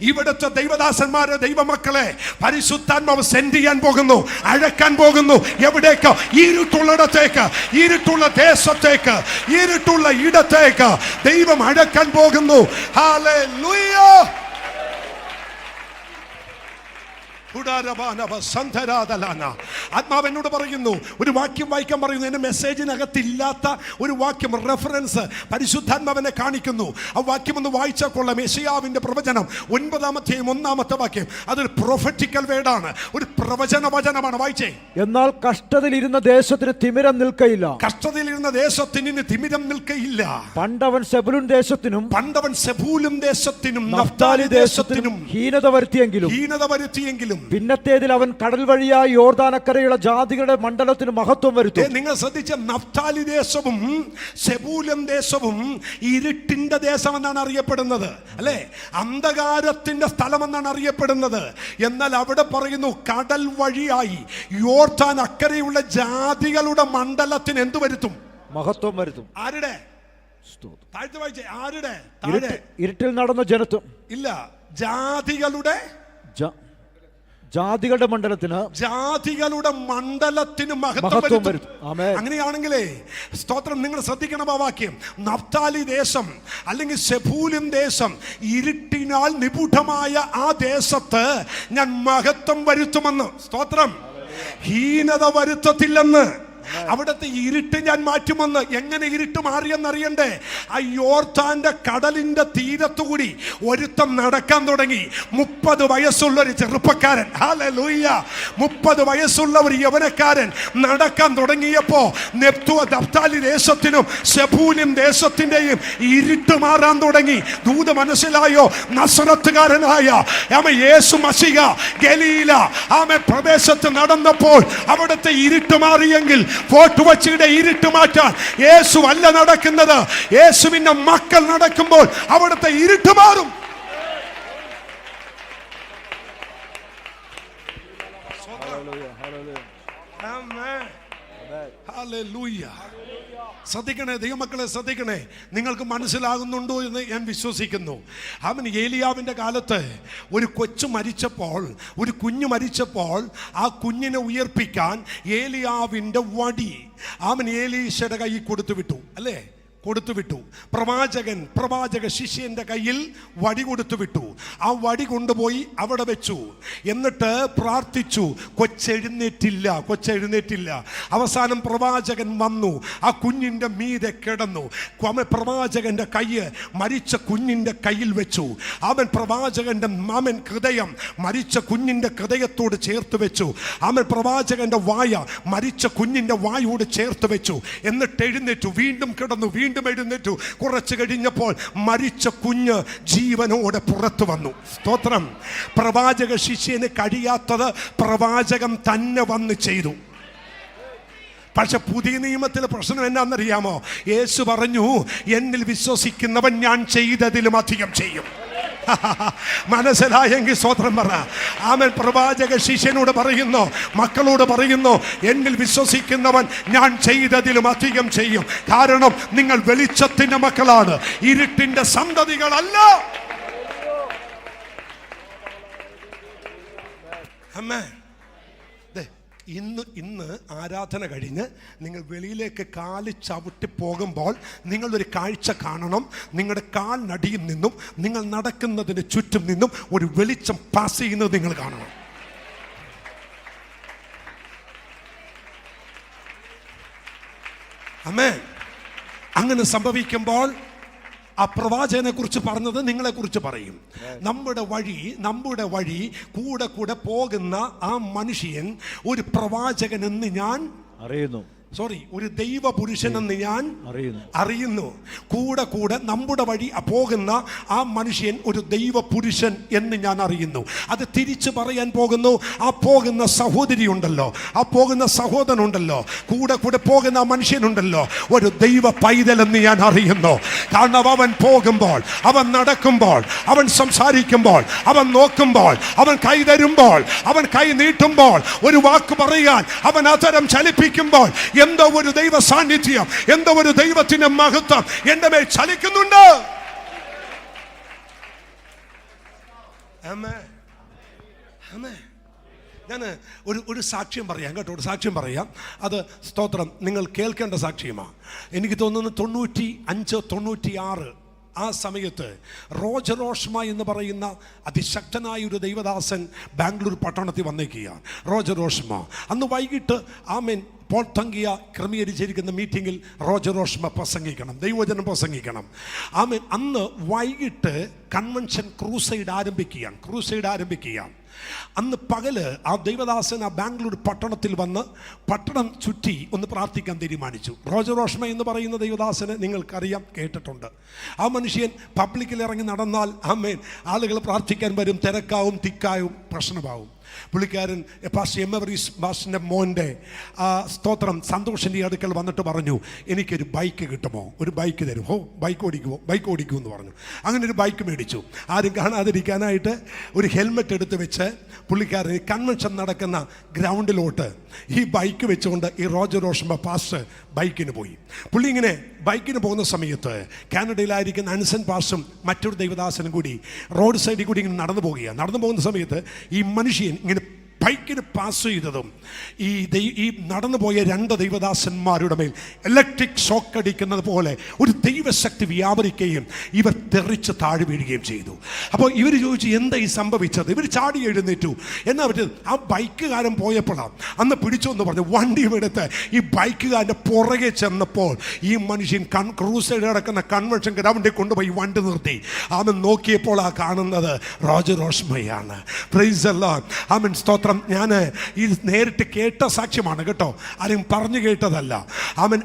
ഇവിടുത്തെ ദൈവദാസന്മാരെ, ദൈവമക്കളെ പരിശുദ്ധാത്മാവ് സെൻഡ് ചെയ്യാൻ പോകുന്നു, അഴക്കാൻ പോകുന്നു. എവിടേക്ക്? ഇരുട്ടുള്ളിടത്തേക്ക്, ഇരുട്ടുള്ള ദേശത്തേക്ക്, ഇരുട്ടുള്ള ഇടത്തേക്ക് ദൈവം അഴക്കാൻ പോകുന്നു. ഹല്ലേലൂയ. ആത്മാവെന്നോട് പറയുന്നു, ഒരു വാക്യം വായിക്കാൻ പറയുന്നു. എന്റെ മെസ്സേജിനകത്തില്ലാത്ത ഒരു വാക്യം, റെഫറൻസ് പരിശുദ്ധാത്മാവനെ കാണിക്കുന്നു. ആ വാക്യം ഒന്ന് വായിച്ചാൽ കൊള്ളാം. യെശയ്യാവിന്റെ പ്രവചനം 9-ാം അധ്യായം 1-ാമത്തെ വാക്യം. അതൊരു പ്രൊഫറ്റിക്കൽ വേർഡാണ്, ഒരു പ്രവചന വചനമാണ്. വായിച്ചേ. എന്നാൽ കഷ്ടതയിലിരുന്ന ദേശത്തിന് തിമിരം നിൽക്കയില്ല. കഷ്ടതയിലിരുന്ന ദേശത്തിന് തിമിരം നിൽക്കയില്ല. പണ്ടവൻ സെബൂലൂൻ ദേശത്തിനും, പണ്ടവൻ സെബൂലൂൻ ദേശത്തിനും നഫ്താലി ദേശത്തിനും ഹീനത വരുത്തിയെങ്കിലും പിന്നത്തേതിൽ അവൻ കടൽ വഴിയായി യോർദാനക്കരയുള്ള ജാതികളുടെ മണ്ഡലത്തിന് മഹത്വം വരുത്തും. നിങ്ങൾ ശ്രദ്ധിച്ച, നഫ്താലി ദേശവും സെബൂലൂൻ ദേശവും ഇരുട്ടിന്റെ ദേശം എന്നാണ് അറിയപ്പെടുന്നത്, അല്ലെ? അന്ധകാരത്തിന്റെ സ്ഥലം എന്നാണ് അറിയപ്പെടുന്നത്. എന്നാൽ അവിടെ പറയുന്നു, കടൽ വഴിയായി യോർദാൻ അക്കരയുള്ള ജാതികളുടെ മണ്ഡലത്തിന് എന്തു വരുത്തും? മഹത്വം വരുത്തും. ആരുടെ? താഴ്ത്തു വായിച്ചേ. ആരുടെ? ഇരുട്ടിൽ നടന്ന ജനത്വം ഇല്ല, ജാതികളുടെ മണ്ഡലത്തിന്, ജാതികളുടെ മണ്ഡലത്തിന് മഹത്വം വരും. അങ്ങനെയാണെങ്കിലേ സ്തോത്രം, നിങ്ങൾ ശ്രദ്ധിക്കണം ആ വാക്യം. നഫ്താലി ദേശം അല്ലെങ്കിൽ സെബൂലൂൻ ദേശം, ഇരുട്ടിനാൽ നിപുഢമായ ആ ദേശത്ത് ഞാൻ മഹത്വം വരുത്തുമെന്ന്. സ്തോത്രം. ഹീനത വരുത്തത്തില്ലെന്ന്. അവിടുത്തെ ഇരുട്ട് ഞാൻ മാറ്റുമെന്ന്. എങ്ങനെ ഇരുട്ട് മാറിയെന്നറിയണ്ടേ? ആ യോർദാന്റെ കടലിന്റെ തീരത്തുകൂടി ഒരുത്തം നടക്കാൻ തുടങ്ങി. 30 വയസ്സുള്ള ഒരു ചെറുപ്പക്കാരൻ, ഹല്ലേലൂയ, 30 വയസ്സുള്ള ഒരു യവനക്കാരൻ നടക്കാൻ തുടങ്ങിയപ്പോ നഫ്താലി ദേശത്തിനും സെബൂലൂൻ ദേശത്തിന്റെയും ഇരുട്ട് മാറാൻ തുടങ്ങി. ദൂത മനസ്സിലായോ? നസറത്തുകാരനായ യേശു മശിഹ ഗലീല പ്രദേശത്ത് നടന്നപ്പോൾ അവിടുത്തെ ഇരുട്ട് മാറിയെങ്കിൽ ഫോർട്ട് കൊച്ചിയുടെ ഇരുട്ട് മാറ്റാൻ യേശു അല്ല നടക്കുന്നത്. യേശുവിന്റെ മക്കൾ നടക്കുമ്പോൾ അവിടുത്തെ ഇരുട്ട് മാറും. ശ്രദ്ധിക്കണേ ദൈവമക്കളെ, ശ്രദ്ധിക്കണേ. നിങ്ങൾക്ക് മനസ്സിലാകുന്നുണ്ടോ എന്ന് ഞാൻ വിശ്വസിക്കുന്നു. അവൻ ഏലിയാവിൻ്റെ കാലത്ത് ഒരു കൊച്ചു മരിച്ചപ്പോൾ, ഒരു കുഞ്ഞ് മരിച്ചപ്പോൾ ആ കുഞ്ഞിനെ ഉയർപ്പിക്കാൻ ഏലിയാവിൻ്റെ വടി അവൻ ഏലീശയുടെ കയ്യിൽ കൊടുത്തു വിട്ടു, അല്ലേ? കൊടുത്തുവിട്ടു. പ്രവാചക ശിഷ്യന്റെ കയ്യിൽ വടി കൊടുത്തു വിട്ടു. ആ വടി കൊണ്ടുപോയി അവിടെ വെച്ചു. എന്നിട്ട് പ്രാർത്ഥിച്ചു. കൊച്ചെഴുന്നേറ്റില്ല. അവസാനം പ്രവാചകൻ വന്നു, ആ കുഞ്ഞിന്റെ മീതെ കിടന്നു. പ്രവാചകന്റെ കയ്യ് മരിച്ച കുഞ്ഞിന്റെ കയ്യിൽ വെച്ചു. അവൻ പ്രവാചകന്റെ ഹൃദയം മരിച്ച കുഞ്ഞിന്റെ ഹൃദയത്തോട് ചേർത്ത് വെച്ചു. അവൻ പ്രവാചകന്റെ വായ മരിച്ച കുഞ്ഞിന്റെ വായോട് ചേർത്ത് വെച്ചു. എന്നിട്ട് എഴുന്നേറ്റു, വീണ്ടും കിടന്നു, വീണ്ടും എഴുന്നേറ്റു. കുറച്ച് കഴിഞ്ഞപ്പോൾ മരിച്ച കുഞ്ഞ് ജീവനോടെ പുറത്തു വന്നു. സ്തോത്രം. പ്രവാചക ശിഷ്യന് കഴിയാത്തത് പ്രവാചകൻ തന്നെ വന്ന് ചെയ്തു. പക്ഷെ പുതിയ നിയമത്തിലെ പ്രശ്നം എന്നാണെന്നറിയാമോ? യേശു പറഞ്ഞു, എന്നിൽ വിശ്വസിക്കുന്നവൻ ഞാൻ ചെയ്തതിലും അധികം ചെയ്യും. മനസ്സിലായെങ്കിൽ സ്വതന്ത്രം പറ. ആമേൻ. പ്രവാചക ശിഷ്യനോട് പറയുന്നു, മക്കളോട് പറയുന്നു, എന്നിൽ വിശ്വസിക്കുന്നവൻ ഞാൻ ചെയ്തതിലും അധികം ചെയ്യും. കാരണം നിങ്ങൾ വെളിച്ചത്തിന്റെ മക്കളാണ്, ഇരുട്ടിന്റെ സന്തതികളല്ല. ആമേൻ. ഇന്ന് ആരാധന കഴിഞ്ഞ് നിങ്ങൾ വെളിയിലേക്ക് കാല് ചവിട്ടി പോകുമ്പോൾ നിങ്ങളൊരു കാഴ്ച കാണണം. നിങ്ങളുടെ കാലിനടിയിൽ നിന്നും നിങ്ങൾ നടക്കുന്നതിന് ചുറ്റും നിന്നും ഒരു വെളിച്ചം പാസ് ചെയ്യുന്നത് നിങ്ങൾ കാണണം. ആമേൻ. അങ്ങനെ സംഭവിക്കുമ്പോൾ ആ പ്രവാചകനെ കുറിച്ച് പറഞ്ഞത് നിങ്ങളെ കുറിച്ച് പറയും. നമ്മുടെ വഴി കൂടെ പോകുന്ന ആ മനുഷ്യൻ ഒരു പ്രവാചകൻ എന്ന് ഞാൻ അറിയുന്നു. ഒരു ദൈവ പുരുഷനെന്ന് ഞാൻ അറിയുന്നു. കൂടെ നമ്മുടെ വഴി പോകുന്ന ആ മനുഷ്യൻ ഒരു ദൈവ പുരുഷൻ എന്ന് ഞാൻ അറിയുന്നു. അത് തിരിച്ചു പറയാൻ പോകുന്നു. ആ പോകുന്ന സഹോദരി ഉണ്ടല്ലോ, ആ പോകുന്ന സഹോദരനുണ്ടല്ലോ, കൂടെ പോകുന്ന ആ മനുഷ്യനുണ്ടല്ലോ, ഒരു ദൈവ പൈതൽ എന്ന് ഞാൻ അറിയുന്നു. കാരണം അവൻ പോകുമ്പോൾ, അവൻ നടക്കുമ്പോൾ, അവൻ സംസാരിക്കുമ്പോൾ, അവൻ നോക്കുമ്പോൾ, അവൻ കൈ തരുമ്പോൾ, അവൻ കൈ നീട്ടുമ്പോൾ, ഒരു വാക്ക് പറയാൻ അവൻ അതരം ചലിപ്പിക്കുമ്പോൾ എന്തോ ഒരു ദൈവ സാന്നിധ്യം, എന്തോ ഒരു ദൈവത്തിന്റെ മഹത്വം എന്റെ മേൽ ചലിക്കുന്നുണ്ട്. ഞാൻ ഒരു സാക്ഷ്യം പറയാം കേട്ടോ, ഒരു സാക്ഷ്യം പറയാം. അത് സ്തോത്രം നിങ്ങൾ കേൾക്കേണ്ട സാക്ഷ്യമാണ്. എനിക്ക് തോന്നുന്നു 95, 96 ആ സമയത്ത് റോജറോഷ്മ എന്ന് പറയുന്ന അതിശക്തനായ ഒരു ദൈവദാസൻ ബാംഗ്ലൂർ പട്ടണത്തിൽ വന്നേക്കുകയാണ്. റോജറോഷ്മ അന്ന് വൈകിട്ട് ആമേൻ പോൾ തങ്കിയ ക്രമീകരിച്ചിരിക്കുന്ന മീറ്റിങ്ങിൽ റോജറോഷ്മ പ്രസംഗിക്കണം, ദൈവവചനം പ്രസംഗിക്കണം. ആമേൻ. അന്ന് വൈകിട്ട് കൺവെൻഷൻ ക്രൂസൈഡ് ആരംഭിക്കുകയാണ്. അന്ന് പകല് ആ ദൈവദാസൻ ആ ബാംഗ്ലൂർ പട്ടണത്തിൽ വന്ന് പട്ടണം ചുറ്റി ഒന്ന് പ്രാർത്ഥിക്കാൻ തീരുമാനിച്ചു. റോജറോഷ്മ എന്ന് പറയുന്ന ദൈവദാസനെ നിങ്ങൾക്കറിയാം, കേട്ടിട്ടുണ്ട്. ആ മനുഷ്യൻ പബ്ലിക്കിൽ ഇറങ്ങി നടന്നാൽ ആമേൻ ആളുകൾ പ്രാർത്ഥിക്കാൻ വരും, തിരക്കാവും, തിക്കാവും, പ്രശ്നമാവും. പുള്ളിക്കാരൻ പാസ്റ്റർ മോൻ്റെ സ്തോത്രം സന്തോഷിൻ്റെ അടുക്കൽ വന്നിട്ട് പറഞ്ഞു, എനിക്കൊരു ബൈക്ക് കിട്ടുമോ, ഒരു ബൈക്ക് തരും. ബൈക്ക് ഓടിക്കുമെന്ന് പറഞ്ഞു. അങ്ങനെ ഒരു ബൈക്ക് മേടിച്ചു. ആരും കാണാതിരിക്കാനായിട്ട് ഒരു ഹെൽമെറ്റ് എടുത്ത് വെച്ച് പുള്ളിക്കാരൻ കൺവെൻഷൻ നടക്കുന്ന ഗ്രൗണ്ടിലോട്ട് ഈ ബൈക്ക് വെച്ചുകൊണ്ട് ഈ റോജറോഷ്മ പാസ്റ്റർ ബൈക്കിന് പോയി. പുള്ളി ഇങ്ങനെ ബൈക്കിന് പോകുന്ന സമയത്ത് കാനഡയിലായിരിക്കുന്ന അൻസൻ പാസ്റ്ററും മറ്റൊരു ദൈവദാസനും കൂടി റോഡ് സൈഡിൽ കൂടി ഇങ്ങനെ നടന്നു പോകുന്ന സമയത്ത് ഈ മനുഷ്യൻ ഇങ്ങനെ ബൈക്കിന് പാസ് ചെയ്തതും ഈ നടന്നുപോയ 2 ദൈവദാസന്മാരുടെ മേൽ ഇലക്ട്രിക് ഷോക്ക് അടിക്കുന്നത് പോലെ ഒരു ദൈവശക്തി വ്യാപരിക്കുകയും ഇവർ തെറിച്ച് താഴെ വീഴുകയും ചെയ്തു. അപ്പോൾ ഇവർ ചോദിച്ചു, എന്താ ഈ സംഭവിച്ചത്? ഇവർ ചാടി എഴുന്നേറ്റു. എന്നാ പറ്റത്? ആ ബൈക്കുകാരൻ പോയപ്പോഴാണ് അന്ന് പിടിച്ചു എന്ന് പറഞ്ഞു വണ്ടിയും എടുത്ത് ഈ ബൈക്കുകാരൻ്റെ പുറകെ ചെന്നപ്പോൾ ഈ മനുഷ്യൻ ക്രൂസൈഡ് കിടക്കുന്ന കൺവെൻഷൻ ഗ്രൗണ്ടിൽ കൊണ്ടുപോയി വണ്ടി നിർത്തി. അവൻ നോക്കിയപ്പോൾ ആ കാണുന്നത് റോജറോഷ്മയാണ്. Praise the lord. ആമേൻ. സ്തോത്രം. ഞാൻ ഈ നേരിട്ട് കേട്ട സാക്ഷ്യമാണ് കേട്ടോ, ആരും പറഞ്ഞു കേട്ടതല്ല.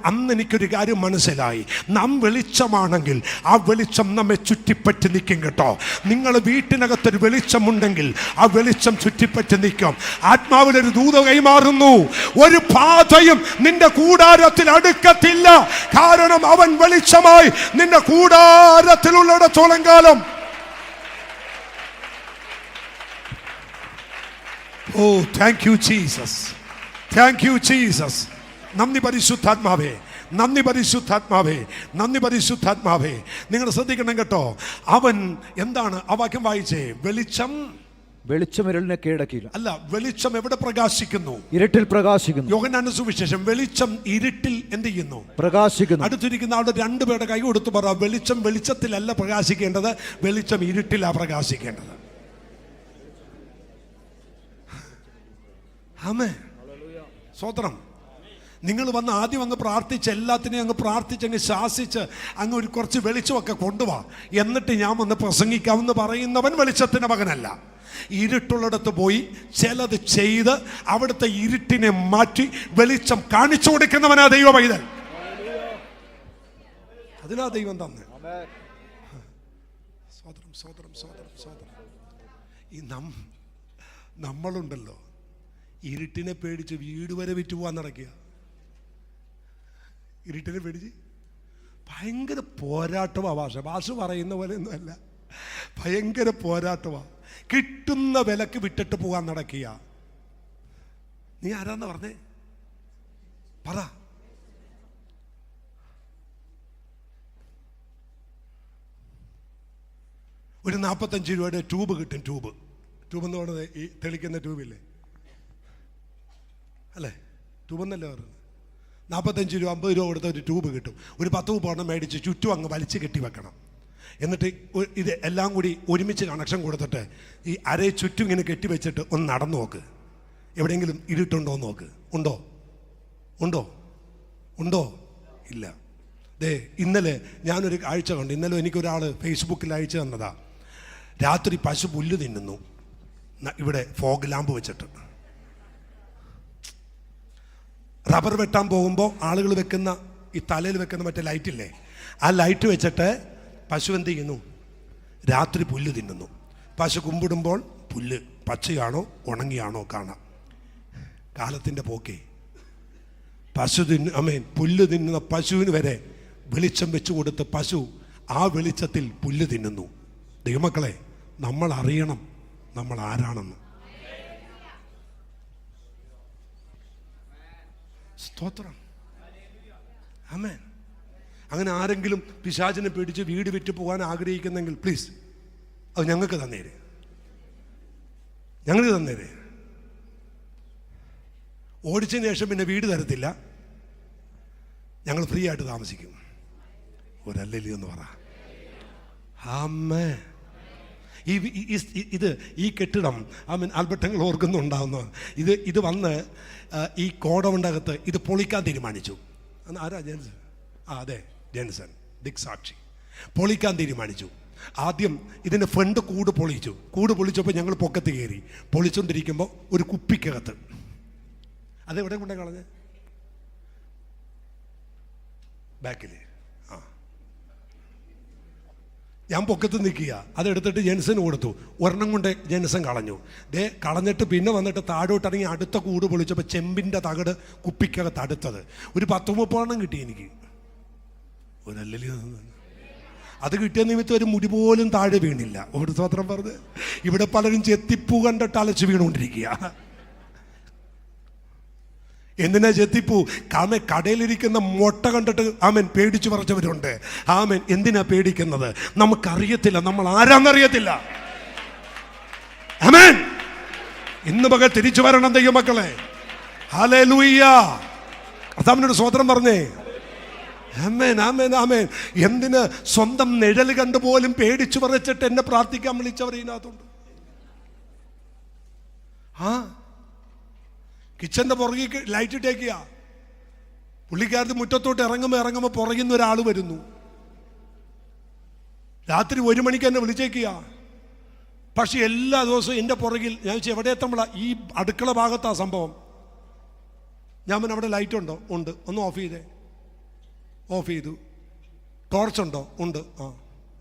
അന്ന് എനിക്കൊരു കാര്യം മനസ്സിലായി. നാം വെളിച്ചമാണെങ്കിൽ ആ വെളിച്ചം നമ്മെ ചുറ്റിപ്പറ്റി നിൽക്കും കേട്ടോ. നിങ്ങൾ വീട്ടിനകത്തൊരു വെളിച്ചമുണ്ടെങ്കിൽ ആ വെളിച്ചം ചുറ്റിപ്പറ്റി നിൽക്കും. ആത്മാവിലൊരു ദൂത കൈമാറുന്നു, ഒരു പാതയും നിന്റെ കൂടാരത്തിൽ അടുക്കത്തില്ല. കാരണം അവൻ വെളിച്ചമായി നിന്റെ കൂടാരത്തിലുള്ളിടത്തോളം കാലം. Oh, thank you Jesus. Thank you Jesus. നന്ദി പരിശുദ്ധാത്മാവേ, നന്ദി പരിശുദ്ധാത്മാവേ, നന്ദി പരിശുദ്ധാത്മാവേ. നിങ്ങൾ ശ്രദ്ധിക്കണം കേട്ടോ. അവൻ എന്താണ് ആ വാക്യം വായിച്ചേ? വെളിച്ചം ഇരുളിനെ കീഴടക്കിയില്ല. അല്ല, വെളിച്ചം എവിടെ പ്രകാശിക്കുന്നു? ഇരുട്ടിൽ പ്രകാശിക്കുന്നു. യോഹന്നാന്റെ സുവിശേഷം, വെളിച്ചം ഇരുട്ടിൽ എന്ത് ചെയ്യുന്നു? പ്രകാശിക്കുന്നു. അടുത്തിരിക്കുന്ന ആളുടെ 2 പേരുടെ കൈ കൊടുത്ത് പറ, വെളിച്ചം വെളിച്ചത്തിലല്ല പ്രകാശിക്കേണ്ടത്, വെളിച്ചം ഇരുട്ടിലാ പ്രകാശിക്കേണ്ടത്. ആമേൻ. സ്തോത്രം. നിങ്ങൾ വന്ന് ആദ്യം അങ്ങ് പ്രാർത്ഥിച്ച് എല്ലാത്തിനെയും അങ്ങ് പ്രാർത്ഥിച്ചങ്ങ് ശാസിച്ച് അങ്ങ് ഒരു കുറച്ച് വെളിച്ചമൊക്കെ കൊണ്ടുപോവാ, എന്നിട്ട് ഞാൻ വന്ന് പ്രസംഗിക്കാമെന്ന് പറയുന്നവൻ വെളിച്ചത്തിൻ്റെ മകനല്ല. ഇരുട്ടുള്ളിടത്ത് പോയി ചിലത് ചെയ്ത് അവിടുത്തെ ഇരുട്ടിനെ മാറ്റി വെളിച്ചം കാണിച്ചു കൊടുക്കുന്നവനാ ദൈവ പൈതൽ. അതിനാ ദൈവം തന്നെ. സ്തോത്രം, സ്തോത്രം, സ്തോത്രം, സ്തോത്രം. ഈ നമ്മളുണ്ടല്ലോ, ഇരുട്ടിനെ പേടിച്ച് വീട് വരെ വിറ്റ് പോകാൻ നടക്കുക. ഇരുട്ടിനെ പേടിച്ച് ഭയങ്കര പോരാട്ടമാണ്. ഭാഷ പറയുന്ന പോലെ ഒന്നുമല്ല. ഭയങ്കര പോരാട്ടമാ. കിട്ടുന്ന വിലക്ക് വിട്ടിട്ട് പോകാൻ നടക്കുക. നീ ആരാന്ന് പറഞ്ഞേ? പറ. ഒരു 45 രൂപയുടെ ട്യൂബ് കിട്ടും. ട്യൂബ് എന്ന് പറയുന്നത് ഈ തെളിക്കുന്ന ട്യൂബില്ലേ, അല്ലേ? ട്യൂബ് എന്നല്ലേ പറയുന്നത്. 45 രൂപ 50 രൂപ കൊടുത്ത ഒരു ട്യൂബ് കിട്ടും. ഒരു 10 എണ്ണം മേടിച്ച് ചുറ്റും അങ്ങ് വലിച്ച് കെട്ടി വെക്കണം. എന്നിട്ട് ഇത് എല്ലാം കൂടി ഒരുമിച്ച് കണക്ഷൻ കൊടുത്തിട്ട് ഈ അരയെ ചുറ്റും ഇങ്ങനെ കെട്ടി വെച്ചിട്ട് ഒന്ന് നടന്നു നോക്ക്. എവിടെയെങ്കിലും ഇരുട്ടുണ്ടോ എന്ന് നോക്ക്. ഉണ്ടോ? ഉണ്ടോ? ഉണ്ടോ? ഇല്ല. ദേ ഇന്നലെ ഞാനൊരു കാഴ്ച കണ്ടു. ഇന്നലെ എനിക്കൊരാൾ ഫേസ്ബുക്കിൽ അയച്ചു തന്നതാ. രാത്രി പശു പുല്ല് തിന്നുന്നു, ഇവിടെ ഫോഗ് ലാമ്പ് വെച്ചിട്ട്. റബ്ബർ വെട്ടാൻ പോകുമ്പോൾ ആളുകൾ വെക്കുന്ന ഈ തലയിൽ വെക്കുന്ന മറ്റേ ലൈറ്റില്ലേ, ആ ലൈറ്റ് വെച്ചിട്ട് പശു എന്ത് ചെയ്യുന്നു? രാത്രി പുല്ല് തിന്നുന്നു. പശു കുമ്പിടുമ്പോൾ പുല്ല് പച്ചയാണോ ഉണങ്ങിയാണോ കാണാം. കാലത്തിൻ്റെ പോക്കേ. പുല്ല് തിന്നുന്ന പശുവിന് വരെ വെളിച്ചം വെച്ച് കൊടുത്ത് പശു ആ വെളിച്ചത്തിൽ പുല്ല് തിന്നുന്നു. ദൈവമക്കളെ, നമ്മൾ അറിയണം നമ്മൾ ആരാണെന്ന്. സ്തോത്രം. ആമേൻ. അങ്ങനെ ആരെങ്കിലും പിശാചിനെ പേടിച്ച് വീട് വിറ്റ് പോകാൻ ആഗ്രഹിക്കുന്നെങ്കിൽ പ്ലീസ് അത് ഞങ്ങൾക്ക് തന്നേരെ. ഞങ്ങൾക്ക് തന്നേരെ. ഓടിച്ചതിന് ശേഷം പിന്നെ വീട് തരത്തില്ല, ഞങ്ങൾ ഫ്രീ ആയിട്ട് താമസിക്കും. ഒരല്ലി എന്ന് പറ. ആമേൻ. ഈ കെട്ടിടം ആൽബർട്ടങ്ങൾ ഓർക്കുന്നുണ്ടാവുന്ന ഇത് വന്ന് ഈ കോടമുണ്ടകത്ത് ഇത് പൊളിക്കാൻ തീരുമാനിച്ചു. ആരാ? ജെൻസൺ. അതെ, ജെൻസൺ ദിക്സാക്ഷി. പൊളിക്കാൻ തീരുമാനിച്ചു. ആദ്യം ഇതിൻ്റെ ഫ്രണ്ട് കൂട് പൊളിച്ചപ്പോൾ ഞങ്ങൾ പൊക്കത്ത് കയറി. പൊളിച്ചുകൊണ്ടിരിക്കുമ്പോൾ ഒരു കുപ്പിക്കകത്ത്, അതെവിടെ കൊണ്ടേ കളഞ്ഞ്? ബാക്കിൽ. ഞാൻ പൊക്കത്ത് നിൽക്കുക. അതെടുത്തിട്ട് ജെൻസന് കൊടുത്തു. ഒരെണ്ണം കൊണ്ട് ജെൻസൻ കളഞ്ഞു. കളഞ്ഞിട്ട് പിന്നെ വന്നിട്ട് താഴോട്ടിറങ്ങി അടുത്ത കൂട് പൊളിച്ചപ്പോൾ ചെമ്പിൻ്റെ തകട് കുപ്പിക്കകത്ത് അടുത്തത്. ഒരു 10-30 കിട്ടി എനിക്ക്. ഒരല്ലി. അത് കിട്ടിയ നിമിത്തം ഒരു മുടി പോലും താഴെ വീണില്ല. ഒരു സ്തോത്രം പറഞ്ഞ്. ഇവിടെ പലരും ചെത്തിപ്പൂ കണ്ടിട്ട് അലച്ചു വീണുകൊണ്ടിരിക്കുക. എന്തിനാ ചെത്തിപ്പൂ? കടയിലിരിക്കുന്ന മുട്ട കണ്ടിട്ട് പേടിച്ചു പറിച്ചവരുണ്ട്. എന്തിനാ പേടിക്കുന്നത്? നമുക്കറിയത്തില്ല നമ്മൾ ആരാന്നറിയത്തില്ല. ഇന്ന് പകൽ തിരിച്ചു വരണം ദൈവമക്കളെ. ഹല്ലേലൂയ. കർത്താവിനോട് സ്തോത്രം പറഞ്ഞേ. ആമേൻ, ആമേൻ, ആമേൻ. എന്തിന്? സ്വന്തം നിഴൽ കണ്ടുപോലും പേടിച്ചു പറിച്ചിട്ട് എന്നെ പ്രാർത്ഥിക്കാൻ വിളിച്ചവർ ഇതിനകത്തുണ്ട്. കിച്ചൻ്റെ പുറകിൽ ലൈറ്റ് ഇട്ടേക്കുക. പുള്ളിക്കാരത്ത് മുറ്റത്തോട്ട് ഇറങ്ങുമ്പോൾ പുറകിൽ നിന്ന് ഒരാൾ വരുന്നു. രാത്രി 1 മണിക്ക് എന്നെ വിളിച്ചേക്കുക. പക്ഷെ എല്ലാ ദിവസവും എൻ്റെ പുറകിൽ ഞാൻ ചോദിച്ചു എവിടെ എത്തുമ്പോഴാണ്? ഈ അടുക്കള ഭാഗത്താ സംഭവം. ഞാൻ അവിടെ ലൈറ്റ് ഉണ്ടോ? ഉണ്ട്. ഒന്ന് ഓഫ് ചെയ്തേ. ഓഫ് ചെയ്തു. ടോർച്ചുണ്ടോ? ഉണ്ട്.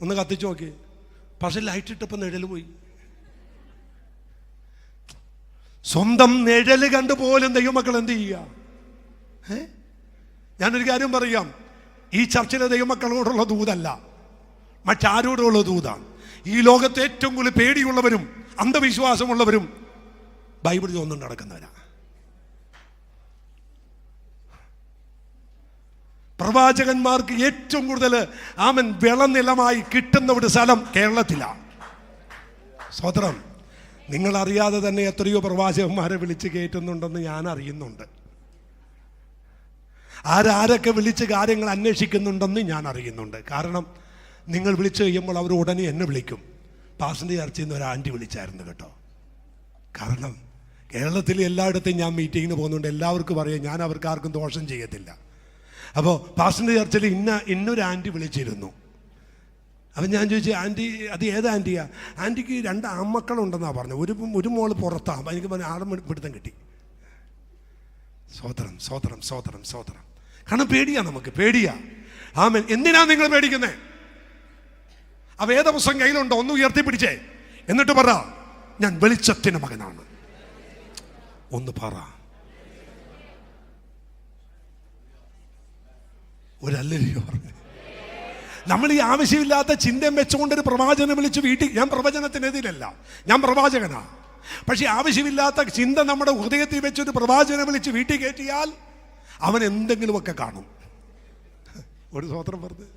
ഒന്ന് കത്തിച്ച് നോക്കി. പക്ഷെ ലൈറ്റ് ഇട്ടപ്പോൾ നിഴൽ പോയി. സ്വന്തം നിഴല് കണ്ട് പോലും ദൈവമക്കൾ എന്ത് ചെയ്യുക? ഞാനൊരു കാര്യം പറയാം. ഈ ചർച്ചിലെ ദൈവമക്കളോടുള്ള ദൂതല്ല, മറ്റാരോടുള്ള ദൂതാണ്. ഈ ലോകത്തെ ഏറ്റവും കൂടുതൽ പേടിയുള്ളവരും അന്ധവിശ്വാസമുള്ളവരും ബൈബിൾ ചോദിച്ചു നടക്കുന്നവരാണ്. പ്രവാചകന്മാർക്ക് ഏറ്റവും കൂടുതൽ വിളനിലമായി കിട്ടുന്ന ഒരു സ്ഥലം കേരളത്തിലാണ്. സ്വതന്ത്രം. നിങ്ങളറിയാതെ തന്നെ എത്രയോ പ്രവാചകന്മാരെ വിളിച്ച് കയറ്റുന്നുണ്ടെന്ന് ഞാൻ അറിയുന്നുണ്ട്. ആരൊക്കെ വിളിച്ച് കാര്യങ്ങൾ അന്വേഷിക്കുന്നുണ്ടെന്ന് ഞാൻ അറിയുന്നുണ്ട്. കാരണം നിങ്ങൾ വിളിച്ചു കഴിയുമ്പോൾ അവർ ഉടനെ എന്നെ വിളിക്കും. പാസ്റ്ററിൻ്റെ ചർച്ചയിൽ നിന്ന് ഒരു ആൻറ്റി വിളിച്ചായിരുന്നു കേട്ടോ. കാരണം കേരളത്തിൽ എല്ലായിടത്തും ഞാൻ മീറ്റിങ്ങിന് പോകുന്നുണ്ട്. എല്ലാവർക്കും അറിയാം ഞാൻ അവർക്ക് ആർക്കും ദോഷം ചെയ്യത്തില്ല. അപ്പോൾ പാസ്റ്ററിൻ്റെ ചർച്ചയിൽ ഇന്നൊരു ആൻറ്റി വിളിച്ചിരുന്നു. അപ്പം ഞാൻ ചോദിച്ചു, ആൻറ്റി അത് ഏത് ആൻറ്റിയാ? ആൻറ്റിക്ക് 2 ആൺമക്കളുണ്ടെന്നാണ് പറഞ്ഞത്. ഒരു മോള് പുറത്താണ്. എനിക്ക് പറഞ്ഞ ആളും പിടുത്തം കിട്ടി. സ്വതന്ത്രം, സ്വതന്ത്രം, സ്വതന്ത്രം, സ്വതന്ത്രം. കാരണം പേടിയാ, നമുക്ക് പേടിയാ. ആമേൻ. എന്തിനാ നിങ്ങൾ പേടിക്കുന്നേ? ആ വേദപുസ്തകം കയ്യിലുണ്ടോ? ഒന്ന് ഉയർത്തിപ്പിടിച്ചേ. എന്നിട്ട് പറ, ഞാൻ വെളിച്ചത്തിന് മകനാണ്. ഒന്ന് പറ. ഒരല്ലയോ പറഞ്ഞു. നമ്മൾ ഈ ആവശ്യമില്ലാത്ത ചിന്തയും വെച്ചുകൊണ്ടൊരു പ്രവാചകനെ വിളിച്ച് വീട്ടിൽ, ഞാൻ പ്രവചനത്തിനെതിരല്ല, ഞാൻ പ്രവാചകനാണ്. പക്ഷെ ആവശ്യമില്ലാത്ത ചിന്ത നമ്മുടെ ഹൃദയത്തിൽ വെച്ചൊരു പ്രവാചകനെ വിളിച്ച് വീട്ടിൽ കയറ്റിയാൽ അവൻ എന്തെങ്കിലുമൊക്കെ കാണും. ഒരു സ്വതന്ത്രം പറഞ്ഞ്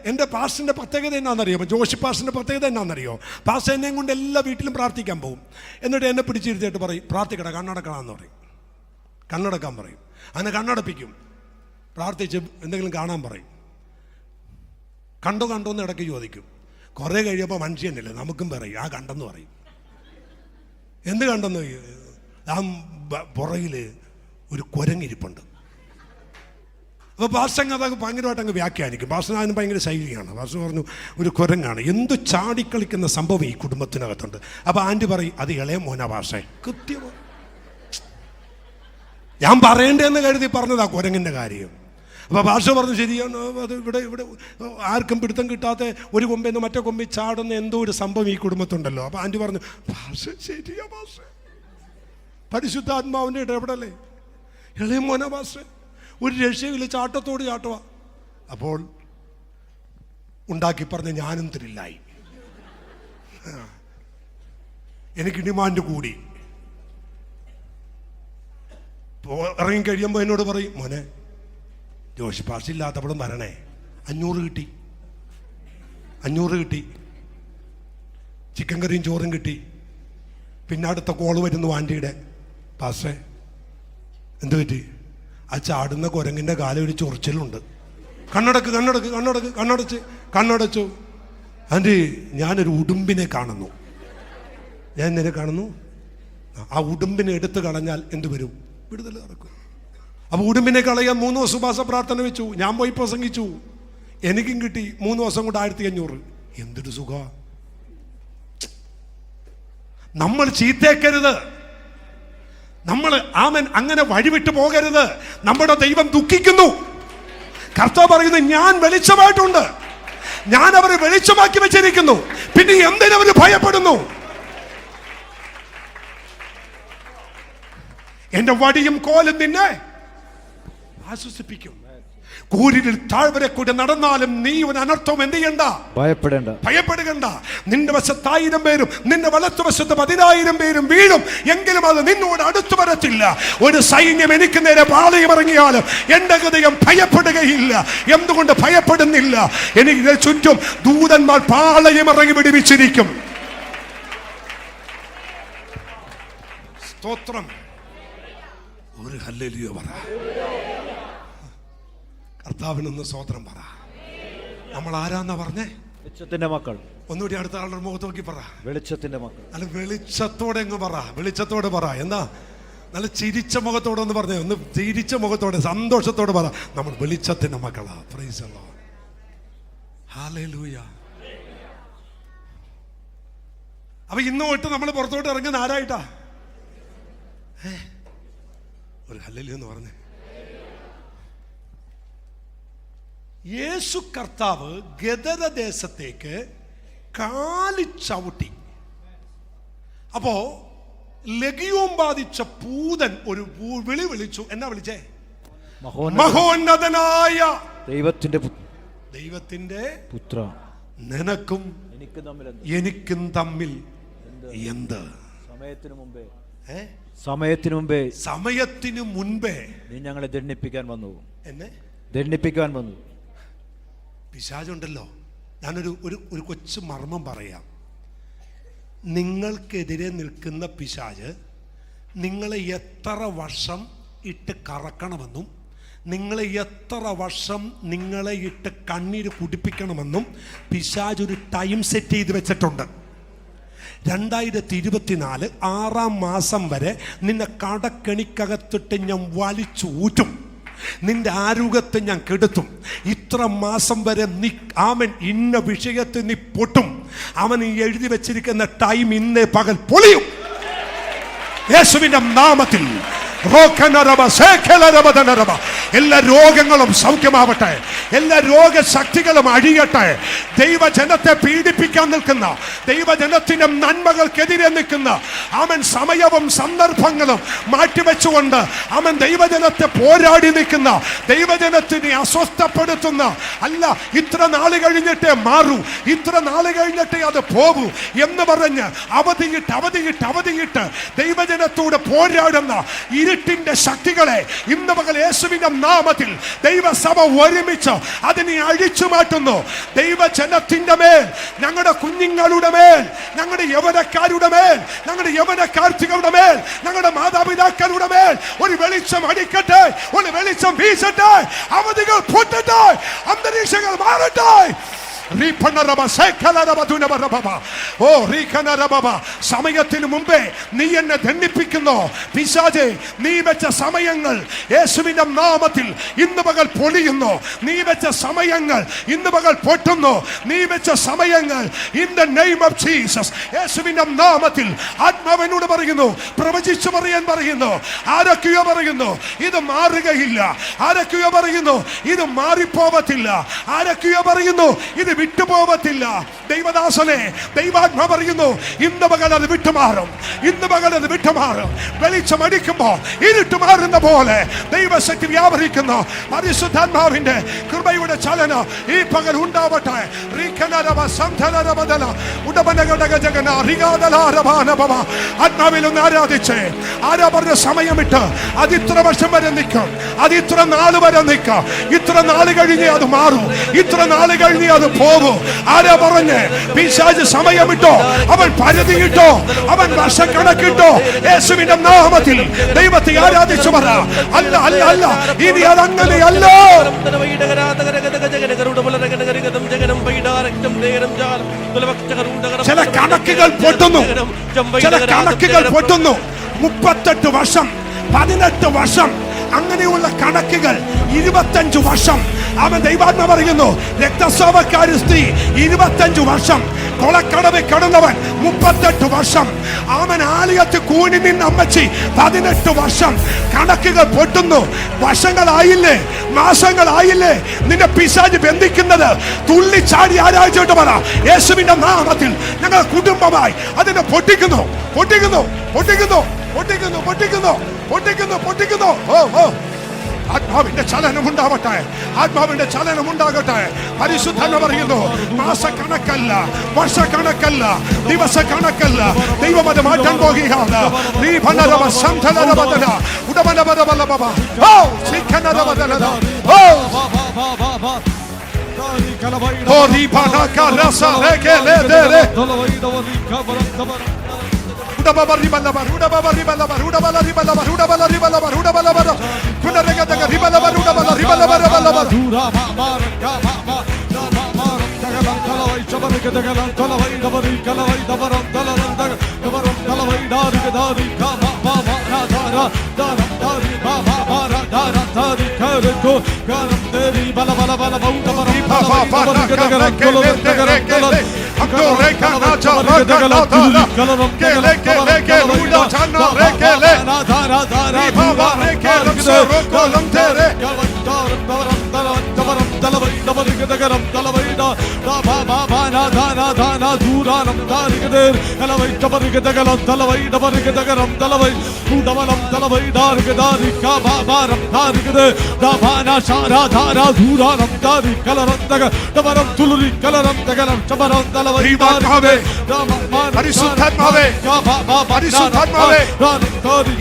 എൻ്റെ പാസ്റ്ററിൻ്റെ പ്രത്യേകത എന്നാണെന്നറിയോ? ജോഷി പാസ്റ്ററിൻ്റെ പ്രത്യേകത എന്നാണെന്നറിയോ? പാസ്റ്റർ എന്നെയും കൊണ്ട് എല്ലാ വീട്ടിലും പ്രാർത്ഥിക്കാൻ പോകും. എന്നിട്ട് എന്നെ പിടിച്ചിരുത്തിയിട്ട് പറയും, പ്രാർത്ഥിക്കട, കണ്ണടക്കണമെന്ന് പറയും. കണ്ണടക്കാൻ പറയും. അങ്ങനെ കണ്ണടപ്പിക്കും. പ്രാർത്ഥിച്ച് എന്തെങ്കിലും കാണാൻ പറയും. കണ്ടോ എന്ന് ഇടയ്ക്ക് ചോദിക്കും. കുറേ കഴിയുമ്പോൾ മനുഷ്യനല്ലേ, നമുക്കും പറയും, ആ കണ്ടെന്ന് പറയും. എന്ത് കണ്ടെന്ന്? ആ പുറകിൽ ഒരു കുരങ്ങിരിപ്പുണ്ട്. അപ്പോൾ പാസ്റ്റർ അതൊക്കെ ഭയങ്കരമായിട്ട് അങ്ങ് വ്യാഖ്യാനിക്കും. പാസ്റ്റർ അതിന് ഭയങ്കര ശൈലിയാണ്. പാസ്റ്റർ പറഞ്ഞു, ഒരു കുരങ്ങാണ്, എന്ത് ചാടിക്കളിക്കുന്ന സംഭവം ഈ കുടുംബത്തിനകത്തുണ്ട്. അപ്പോൾ ആൻറ്റി പറയും, അത് ഇളയ മോനാ പാസ്റ്റേ. കൃത്യമാണ്, ഞാൻ പറയേണ്ടതെന്ന് കരുതി പറഞ്ഞതാ കുരങ്ങിൻ്റെ കാര്യം. അപ്പോൾ പാസ്റ്റർ പറഞ്ഞു, ശരിയാണ്, അത് ഇവിടെ ആർക്കും പിടുത്തം കിട്ടാത്ത ഒരു കൊമ്പിൽ നിന്ന് മറ്റേ കൊമ്പിൽ ചാടുന്ന എന്തോ ഒരു സംഭവം ഈ കുടുംബത്തുണ്ടല്ലോ. അപ്പോൾ ആൻറ്റി പറഞ്ഞു, പാസ്റ്റർ ശരിയാ പാസ്റ്റർ, പരിശുദ്ധാത്മാവിൻ്റെ ഇടപെടലേ, ഇളയ മോനാ പാസ്റ്റർ, ഒരു രക്ഷയില്ല, ചാട്ടത്തോട് ചാട്ടുക. അപ്പോൾ ഉണ്ടാക്കി പറഞ്ഞ ഞാനും ത്രില്ലായി. എനിക്ക് ഡിമാൻഡ് കൂടി. ഇറങ്ങി കഴിയുമ്പോൾ എന്നോട് പറയും, മോനെ ജോഷി പാസ്റ്റർ ഇല്ലാത്തപ്പോഴും വരണേ, 500 കിട്ടി, 500 കിട്ടി, ചിക്കൻ കറിയും ചോറും കിട്ടി. പിന്നെ അടുത്ത കോള് വരുന്നു ആൻറ്റിയുടെ, പാസ്റ്റേ എന്ത് പറ്റി? ആ ചാടുന്ന കുരങ്ങിൻ്റെ കാലം ഒരു ചൊറിച്ചിലുണ്ട്. കണ്ണടച്ചു. ആൻറ്റി ഞാനൊരു ഉടുമ്പിനെ കാണുന്നു. ഞാൻ നിന്നെ കാണുന്നു. ആ ഉടുമ്പിനെ എടുത്തു കളഞ്ഞാൽ എന്ത് വരും? വിടുതൽ നടക്കും. അപ്പോൾ ഉടുമ്പിനെ കളയാൻ 3 ദിവസം ഉപവാസ പ്രാർത്ഥന വെച്ചു. ഞാൻ പോയി പ്രസംഗിച്ചു, എനിക്കും കിട്ടി 3 ദിവസം കൊണ്ട് 1500. എന്തൊരു സുഖ! നമ്മൾ ചീത്തേക്കരുത്, നമ്മൾ അങ്ങനെ വഴിവിട്ട് പോകരുത്. നമ്മുടെ ദൈവം ദുഃഖിക്കുന്നു. കർത്താവ് പറയുന്നു, ഞാൻ വെളിച്ചമായിട്ടുണ്ട്, ഞാൻ അവരെ വെളിച്ചമാക്കി വെച്ചിരിക്കുന്നു, പിന്നെ എന്തിനവര് ഭയപ്പെടുന്നു? എന്റെ വടിയും കോലും നിന്നെ ആശ്വസിപ്പിക്കും. കൂരിൽ താഴ്വരെ കൂടെ നടന്നാലും നീ ഒരു അനർത്ഥവും എന്ത് ചെയ്യണ്ട, ഭയപ്പെടുകണ്ട. നിന്റെ വശത്ത് 1000 പേരും നിന്റെ വലത്തുവശത്ത് 10,000 പേരും വീഴും, എങ്കിലും അത് നിന്നോട് അടുത്തു വരത്തില്ല. ഒരു സൈന്യം എനിക്ക് നേരെ പാളയം ഇറങ്ങിയാലും എന്റെ ഹൃദയം ഭയപ്പെടുകയില്ല. എന്തുകൊണ്ട് ഭയപ്പെടുന്നില്ല? എനിക്ക് ചുറ്റും ദൂതന്മാർ പാളയം ഇറങ്ങി വിടുവിച്ചിരിക്കും. സ്തോത്രം. ഒരു ഹല്ലേലൂയ പറ. കർത്താവിനൊന്ന് സ്തോത്രം പറ. നമ്മൾ ആരാന്നാ പറഞ്ഞേ? വെളിച്ചത്തിന്റെ മക്കൾ. ഒന്നുകൂടി അടുത്ത ആളുടെ മുഖത്ത് നോക്കി പറ, വെളിച്ചത്തിന്റെ മക്കൾ. നല്ല വെളിച്ചത്തോടെ അങ്ങ് പറ, വെളിച്ചത്തോടെ പറ. എന്താ? നല്ല ചിരിച്ച മുഖത്തോടെ ഒന്ന് പറഞ്ഞേ, ഒന്ന് ചിരിച്ച മുഖത്തോടെ സന്തോഷത്തോടെ പറ, നമ്മൾ വെളിച്ചത്തിന്റെ മക്കളാ. Price the Lord. ഹല്ലേലൂയ. അപ്പൊ ഇന്ന് തൊട്ട് നമ്മൾ പുറത്തോട്ട് ഇറങ്ങുന്ന ആരായിട്ടാ? ഒരു ഹല്ലേലൂയ എന്ന് പറഞ്ഞേ. യേശു കർത്താവ് ഗദരദേശത്തേക്ക് കാലി ചവിട്ടി. അപ്പോ ലഗിയോം ബാധിച്ച പൂതൻ ഒരു വിളി വിളിച്ചു. എന്നാ വിളിച്ചേ? മഹോന്നതനായ ദൈവത്തിന്റെ പുത്ര, നിനക്കും എനിക്കും തമ്മിൽ എന്ത്? സമയത്തിനു മുൻപേ നീ ഞങ്ങളെ ദണ്ഡിപ്പിക്കാൻ വന്നു. എന്നെ ദണ്ഡിപ്പിക്കാൻ വന്നു. പിശാചുണ്ടല്ലോ. ഞാനൊരു ഒരു കൊച്ചു മർമ്മം പറയാം. നിങ്ങൾക്കെതിരെ നിൽക്കുന്ന പിശാച് നിങ്ങളെ എത്ര വർഷം ഇട്ട് കറക്കണമെന്നും നിങ്ങളെ എത്ര വർഷം നിങ്ങളെ ഇട്ട് കണ്ണീര് കുടിപ്പിക്കണമെന്നും പിശാച് ഒരു ടൈം സെറ്റ് ചെയ്ത് വെച്ചിട്ടുണ്ട്. 2024 6-ാം മാസം വരെ നിന്നെ കടക്കെണിക്കകത്തിട്ട് ഞാൻ വലിച്ചു ഊറ്റും, നിന്റെ ആരോഗ്യത്തെ ഞാൻ കെടുത്തും. ഇത്ര മാസം വരെ നീ ഇന്ന വിഷയത്തിൽ നീ പൊട്ടും. അവൻ എഴുതി വെച്ചിരിക്കുന്ന ടൈം ഇന്നേ പകൽ പൊളിയും യേശുവിന്റെ നാമത്തിൽ. എല്ലാ രോഗങ്ങളും സൗഖ്യമാവട്ടെ. എല്ലാ രോഗശക്തികളും അഴിയട്ടെ. ദൈവജനത്തെ പീഡിപ്പിക്കാൻ നിൽക്കുന്ന, ദൈവജനത്തിന്റെ നന്മകൾക്കെതിരെ നിൽക്കുന്ന അവൻ സമയവും സന്ദർഭങ്ങളും മാറ്റിവെച്ചുകൊണ്ട് അവൻ ദൈവജനത്തെ പോരാടി നിൽക്കുന്ന, ദൈവജനത്തിനെ അസ്വസ്ഥപ്പെടുത്തുന്ന, അല്ല ഇത്ര നാള് കഴിഞ്ഞിട്ടേ മാറൂ, ഇത്ര നാള് കഴിഞ്ഞിട്ടേ അത് പോകൂ എന്ന് പറഞ്ഞ് അവധിയിട്ട് ദൈവജനത്തോട് പോരാടുന്ന ഇരുട്ടിന്റെ ശക്തികളെ ഇന്ന് പകൽ യേശുവിന്റെ നാമത്തിൽ ദൈവസഭ ഒരുമിച്ച് അതിനെ അഴിച്ചു മാറ്റുന്നു. ദൈവജനത്തിന്റെ മേൽ, ഞങ്ങളുടെ കുഞ്ഞുങ്ങളുടെ മേൽ, ഞങ്ങളുടെ യൗവനക്കാരുടെ മേൽ, ഞങ്ങളുടെ യൗവനക്കാർത്തികളുടെ മേൽ, ഞങ്ങളുടെ മാതാപിതാക്കളുടെ മേൽ ഒരു വെളിച്ചം അടിക്കട്ടെ, ഒരു വെളിച്ചം വീശട്ടെ, അവധികൾ പൊട്ടട്ടെ, അന്തരീക്ഷങ്ങൾ മാറട്ടെ. സമയത്തിന് മുമ്പേ നീ എന്നെ ദണ്ഡിപ്പിക്കുന്നു പിശാചേ. നീ വെച്ച സമയങ്ങൾ യേശുവിന്റെ നാമത്തിൽ ഇന്ന് പകൽ പൊളിയുന്നു. നീ വെച്ച സമയങ്ങൾ ഇന്ന് പകൽ പൊട്ടുന്നു. നീ വെച്ച സമയങ്ങൾ in the name of Jesus യേശുവിന്റെ നാമത്തിൽ ആത്മാവിനോട് പറയുന്നു, പ്രവചിച്ചു പറയാൻ പറയുന്നു. ആരൊക്കെയോ പറയുന്നു ഇത് മാറുകയില്ല, ആരൊക്കെയോ പറയുന്നു ഇത് മാറിപ്പോവത്തില്ല, ആരൊക്കെയോ പറയുന്നു ഇത് വിട്ടുപോകത്തില്ല. ദൈവദാസനെ, ദൈവാത്മ പറയുന്നു ഇന്ന് പകൽ അത് വിട്ടുമാറും, ഇന്ന് പകൽ അത് വിട്ടുമാറും. വെളിച്ചം അടിക്കുമ്പോൾ ഇരുട്ട് മാറുന്ന പോലെ ദൈവശക്തി വ്യാപരിക്കുന്നു. പരിശുദ്ധാത്മാവിന്റെ കൃപയുടെ ചലനം ഈ പകൽ ഉണ്ടാവട്ടെ. ആത്മാവിലൊന്ന് ആരാധിച്ച്, ആരാ പറഞ്ഞ സമയമിട്ട് അത് ഇത്ര വർഷം വരെ നിൽക്കും, അത് ഇത്ര നാള് വരെ നിൽക്കാം, ഇത്ര നാള് കഴിഞ്ഞേ അത് മാറും, ഇത്ര നാള് കഴിഞ്ഞേ അത് പോകും. ആരാ പറഞ്ഞ് പിശാച് സമയമിട്ടോ, അവൻ പരിധിയിട്ടോ, അവൻ വർഷക്കണക്കിട്ടോ. യേശുവിന്റെ നാമത്തിൽ ദൈവത്തെ ആരാധിച്ചു പറ. അല്ല അല്ല അല്ല, ഇനി അതങ്ങനെയല്ല. ചില കണക്കുകൾ പൊട്ടുന്നു, ചില കണക്കുകൾ പൊട്ടുന്നു. 38 വർഷം, 18 വർഷം, അങ്ങനെയുള്ള കണക്കുകൾ 25 വർഷം. അവൻ ദൈവാത്മ പറയുന്നു രക്തസ്രാവക്കാരി സ്ത്രീ 25 വർഷം, കൊളക്കടവ് കിടന്നവൻ 38 വർഷം, അവൻ ആലയത്ത് കൂടി നിന്ന് അമ്മച്ചി 18 വർഷം. കണക്കുകൾ പൊട്ടുന്നു. വർഷങ്ങളായില്ലേ, മാസങ്ങളായില്ലേ നിന്റെ പിശാച് ബന്ധിക്കുന്നത്. തുള്ളിച്ചാടി ആരാധിച്ചോട്ട് പറ, യേശുവിന്റെ നാമത്തിൽ ഞങ്ങൾ കുടുംബമായി അതിനെ പൊട്ടിക്കുന്നു, പൊട്ടിക്കുന്നു, പൊട്ടിക്കുന്നു, പൊട്ടിക്കുന്നു, പൊട്ടിക്കുന്നു, പൊട്ടിക്കുന്നു, പൊട്ടിക്കുന്നു. ഓ ഓ, ആത്മാവിന്റെ ചലനം ഉണ്ടാവട്ടെ, ആത്മാവിന്റെ ചലനം ഉണ്ടാകട്ടെ. പരിശുദ്ധന പറയുന്നു മാസക്കണക്കല്ല, വർഷക്കണക്കല്ല, ദിവസ കണക്കല്ല, ദൈവം അത് മാറ്റാൻ പോകുകയാണ്.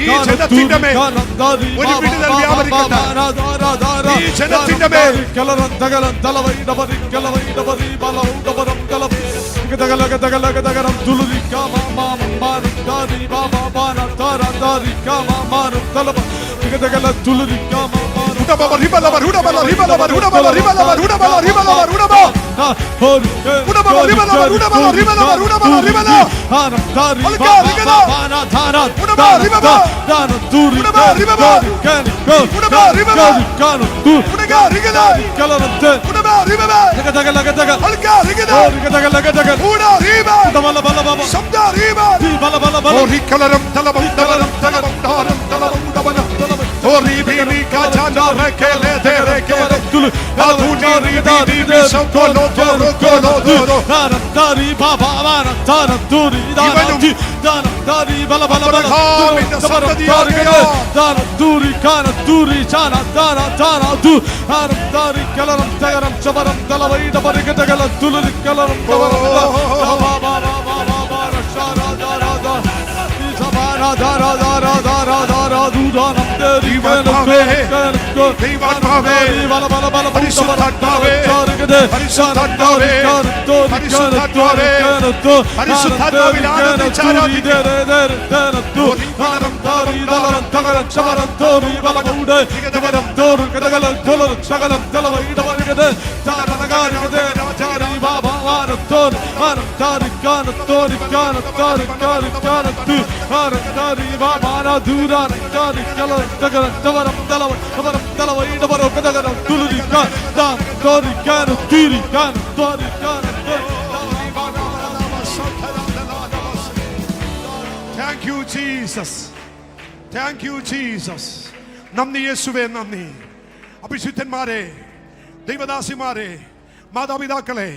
ഈ ജനത്തിന്റെ മേൽ ഒരു വിടുതൽ വ്യാപരിക്കട്ടെ. ഈ ജനത്തിന്റെ മേൽ Thank you, Jesus. Thank you, Jesus. നന്ദി യേശുവേ, നന്ദി. അഭിഷിക്തന്മാരെ, ദൈവദാസിമാരെ, മാതാപിതാക്കളെ,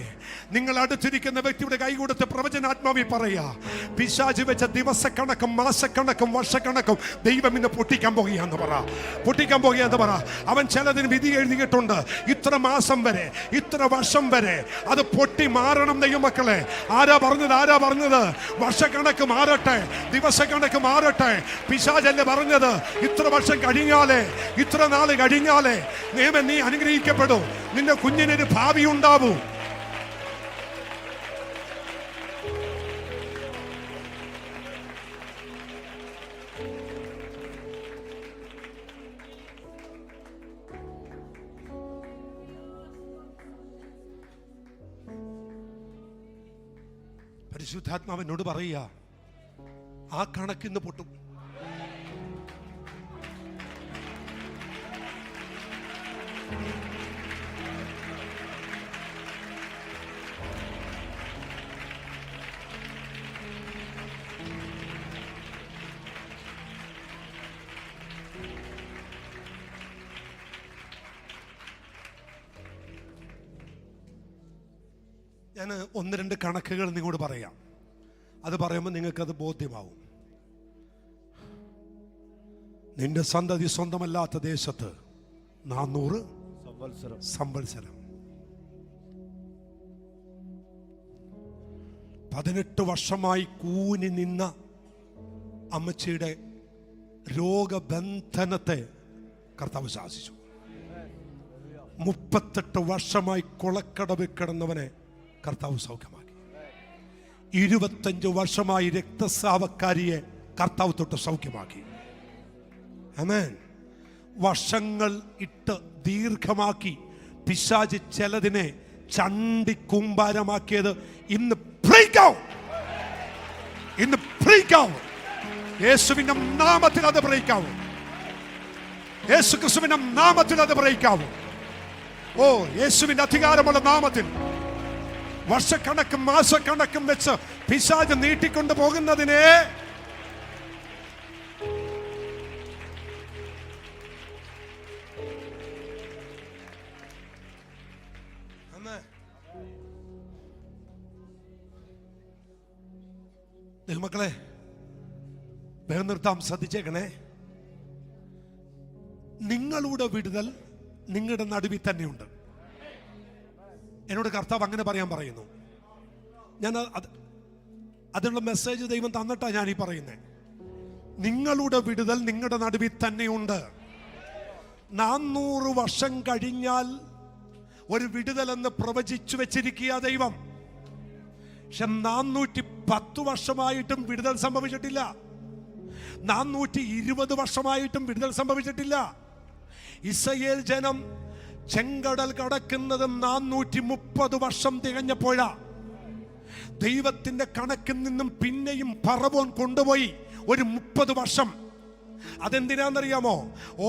നിങ്ങൾ അടുത്തിരിക്കുന്ന വ്യക്തിയുടെ കൈകൊടുത്ത് പ്രവചനാത്മാവിൽ പറയാ, പിശാച് വെച്ച ദിവസക്കണക്കും മാസക്കണക്കും വർഷക്കണക്കും ദൈവം ഇന്ന് പൊട്ടിക്കാൻ പോകുകയാന്ന് പറ, പൊട്ടിക്കാൻ പോകുകയെന്ന് പറ. അവൻ ചിലതിന് വിധി എഴുതിയിട്ടുണ്ട്, ഇത്ര മാസം വരെ, ഇത്ര വർഷം വരെ അത് പൊട്ടി മാറണം. ദൈവമക്കളെ, ആരാ പറഞ്ഞത് വർഷക്കണക്ക് മാറട്ടെ, ദിവസക്കണക്ക് മാറട്ടെ. പിശാചല്ലേ പറഞ്ഞത് ഇത്ര വർഷം കഴിഞ്ഞാലേ, ഇത്ര നാൾ കഴിഞ്ഞാലേ നിയമം നീ അനുഗ്രഹിക്കപ്പെടും, നിന്റെ കുഞ്ഞിനൊരു ഭാവി ഉണ്ടാവും. പരിശുദ്ധാത്മാവിനോട് പറയുക, ആ കണക്കിന്ന് പൊട്ടും. ഞാൻ ഒന്ന് രണ്ട് കണക്കുകൾ നിങ്ങളോട് പറയാം. അത് പറയുമ്പോൾ നിങ്ങൾക്കത് ബോധ്യമാവും. നിന്റെ സന്തതി സ്വന്തമല്ലാത്ത ദേശത്ത് 400 സംവത്സരം, 18 വർഷമായി കൂനി നിന്ന അമ്മച്ചിയുടെ രോഗബന്ധനത്തെ കർത്താവ് ശാസിച്ചു. 38 വർഷമായി കൊളക്കടവിൽ കിടന്നവനെ കർത്താവ് സൗഖ്യമാക്കി. 25 വർഷമായി രക്തസ്രാവക്കാരിയെ കർത്താവ് തൊട്ട് സൗഖ്യമാക്കി. ആമേൻ. വർഷങ്ങൾ ഇട്ട് ദീർഘമാക്കി പിശാച് ചിലതിനെ ചണ്ടി കൂമ്പാരമാക്കിയത് ഇന്ന് ബ്രേക്ക് ഔട്ട്, ഇന്ന് ബ്രേക്ക് ഔട്ട്. യേശുവിന്റെ നാമത്തിൽ അത് ബ്രേക്ക് ആവും. യേശു ക്രിസ്തുവിന്റെ നാമത്തിൽ അത് ബ്രേക്ക് ആവും. ഓ, യേശുവിന്റെ അധികാരമുള്ള നാമത്തിൽ വർഷക്കണക്കും മാസക്കണക്കും വെച്ച് പിശാച് നീട്ടിക്കൊണ്ട് പോകുന്നതിനെ മക്കളെ വേഗം നിർത്താം, ശ്രദ്ധിച്ചേക്കണേ. നിങ്ങളുടെ വിടുതൽ നിങ്ങളുടെ നടുവിൽ തന്നെയുണ്ട്. എന്നോട് കർത്താവ് അങ്ങനെ പറയാൻ പറയുന്നു. ഞാൻ അതിനുള്ള മെസ്സേജ് ദൈവം തന്നിട്ടാണ് ഞാൻ ഈ പറയുന്നത്. നിങ്ങളുടെ വിടുതൽ നിങ്ങളുടെ നടുവിൽ തന്നെയുണ്ട്. 400 വർഷം കഴിഞ്ഞാൽ ഒരു വിടുതൽ എന്ന് പ്രവചിച്ചു വെച്ചിരിക്കുക ദൈവം. പക്ഷെ 410 വർഷമായിട്ടും വിടുതൽ സംഭവിച്ചിട്ടില്ല. 420 വർഷമായിട്ടും വിടുതൽ സംഭവിച്ചിട്ടില്ല. ഇസ്രായേൽ ജനം ചെങ്കടൽ കടക്കുന്നത് 430 വർഷം തികഞ്ഞപ്പോഴാ. ദൈവത്തിന്റെ കണക്കിൽ നിന്നും പിന്നെയും ഫറവോൻ കൊണ്ടുപോയി ഒരു 30 വർഷം. അതെന്തിനാണെന്നറിയാമോ?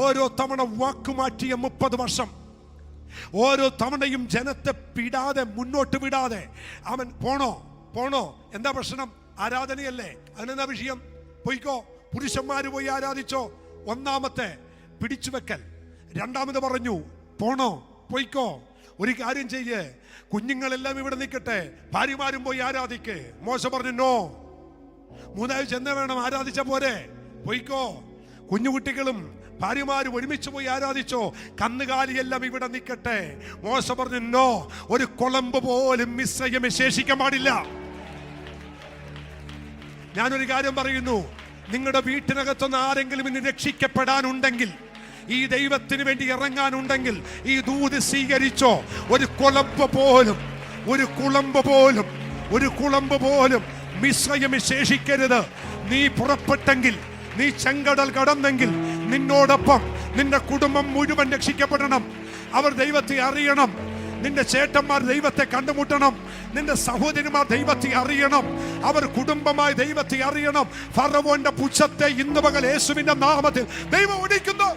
ഓരോ തവണ വാക്കുമാറ്റിയ 30 വർഷം. ഓരോ തവണയും ജനത്തെ വിടാതെ, മുന്നോട്ട് വിടാതെ അവൻ പോണോ. എന്താ പ്രശ്നം? ആരാധനയല്ലേ? അതിനെന്താ വിഷയം? പോയിക്കോ, പുരുഷന്മാര് പോയി ആരാധിച്ചോ. ഒന്നാമത്തെ പിടിച്ചു വെക്കൽ. രണ്ടാമത് പറഞ്ഞു പോണോ, പോയിക്കോ, ഒരു കാര്യം ചെയ്യേ, കുഞ്ഞുങ്ങളെല്ലാം ഇവിടെ നിൽക്കട്ടെ, ഭാര്യമാരും പോയി ആരാധിക്ക്. മോശ പറഞ്ഞു നോ. മൂന്നാഴ്ച എന്താ വേണം, ആരാധിച്ച പോരെ, പോയിക്കോ. കുഞ്ഞുകുട്ടികളും ഭാര്യമാരും ഒരുമിച്ച് പോയി ആരാധിച്ചോ, കന്നുകാലിയെല്ലാം ഇവിടെ നിൽക്കട്ടെ. മോശ പറഞ്ഞു നോ, ഒരു കുളമ്പ് പോലും മിസ്രൈം ശേഷിക്കാൻ പാടില്ല. ഞാനൊരു കാര്യം പറയുന്നു, നിങ്ങളുടെ വീട്ടിനകത്തുനിന്ന് ആരെങ്കിലും ഇന്ന് രക്ഷിക്കപ്പെടാനുണ്ടെങ്കിൽ, ഈ ദൈവത്തിന് വേണ്ടി ഇറങ്ങാനുണ്ടെങ്കിൽ ഈ ദൂത് സ്വീകരിച്ചോ. ഒരു കുളമ്പ് പോലും മിസ്രൈം ശേഷിക്കരുത്. നീ പുറപ്പെട്ടെങ്കിൽ, നീ ചെങ്കടൽ കടന്നെങ്കിൽ, നിന്നോടൊപ്പം നിന്റെ കുടുംബം മുഴുവൻ രക്ഷിക്കപ്പെടണം. അവർ ദൈവത്തെ അറിയണം. നിന്റെ ചേട്ടന്മാർ ദൈവത്തെ കണ്ടുമുട്ടണം. നിന്റെ സഹോദരിമാർ ദൈവത്തെ അറിയണം. അവർ കുടുംബമായി ദൈവത്തെ അറിയണം. ഫറവോന്റെ പുച്ഛത്തെ ഇന്ന് പകൽ യേശുവിന്റെ നാമത്തിൽ ദൈവം ഒടിക്കുന്നു.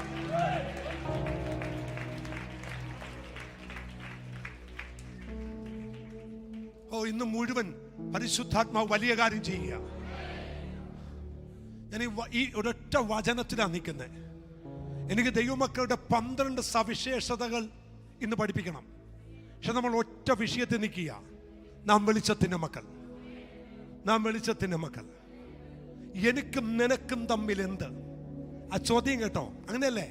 ഇന്ന് മുഴുവൻ പരിശുദ്ധാത്മാവ് വലിയ കാര്യം ചെയ്യുക. ഞാൻ ഈ ഒരൊറ്റ വചനത്തിലാണ് നിൽക്കുന്നത്. എനിക്ക് ദൈവമക്കളുടെ 12 സവിശേഷതകൾ ഇന്ന് പഠിപ്പിക്കണം. പക്ഷെ നമ്മൾ ഒറ്റ വിഷയത്തിൽ നിൽക്കുക. നാം വെളിച്ചത്തിന്റെ മക്കൾ. എനിക്കും നിനക്കും തമ്മിൽ എന്ത്? ആ ചോദ്യം കേട്ടോ, അങ്ങനെയല്ലേ?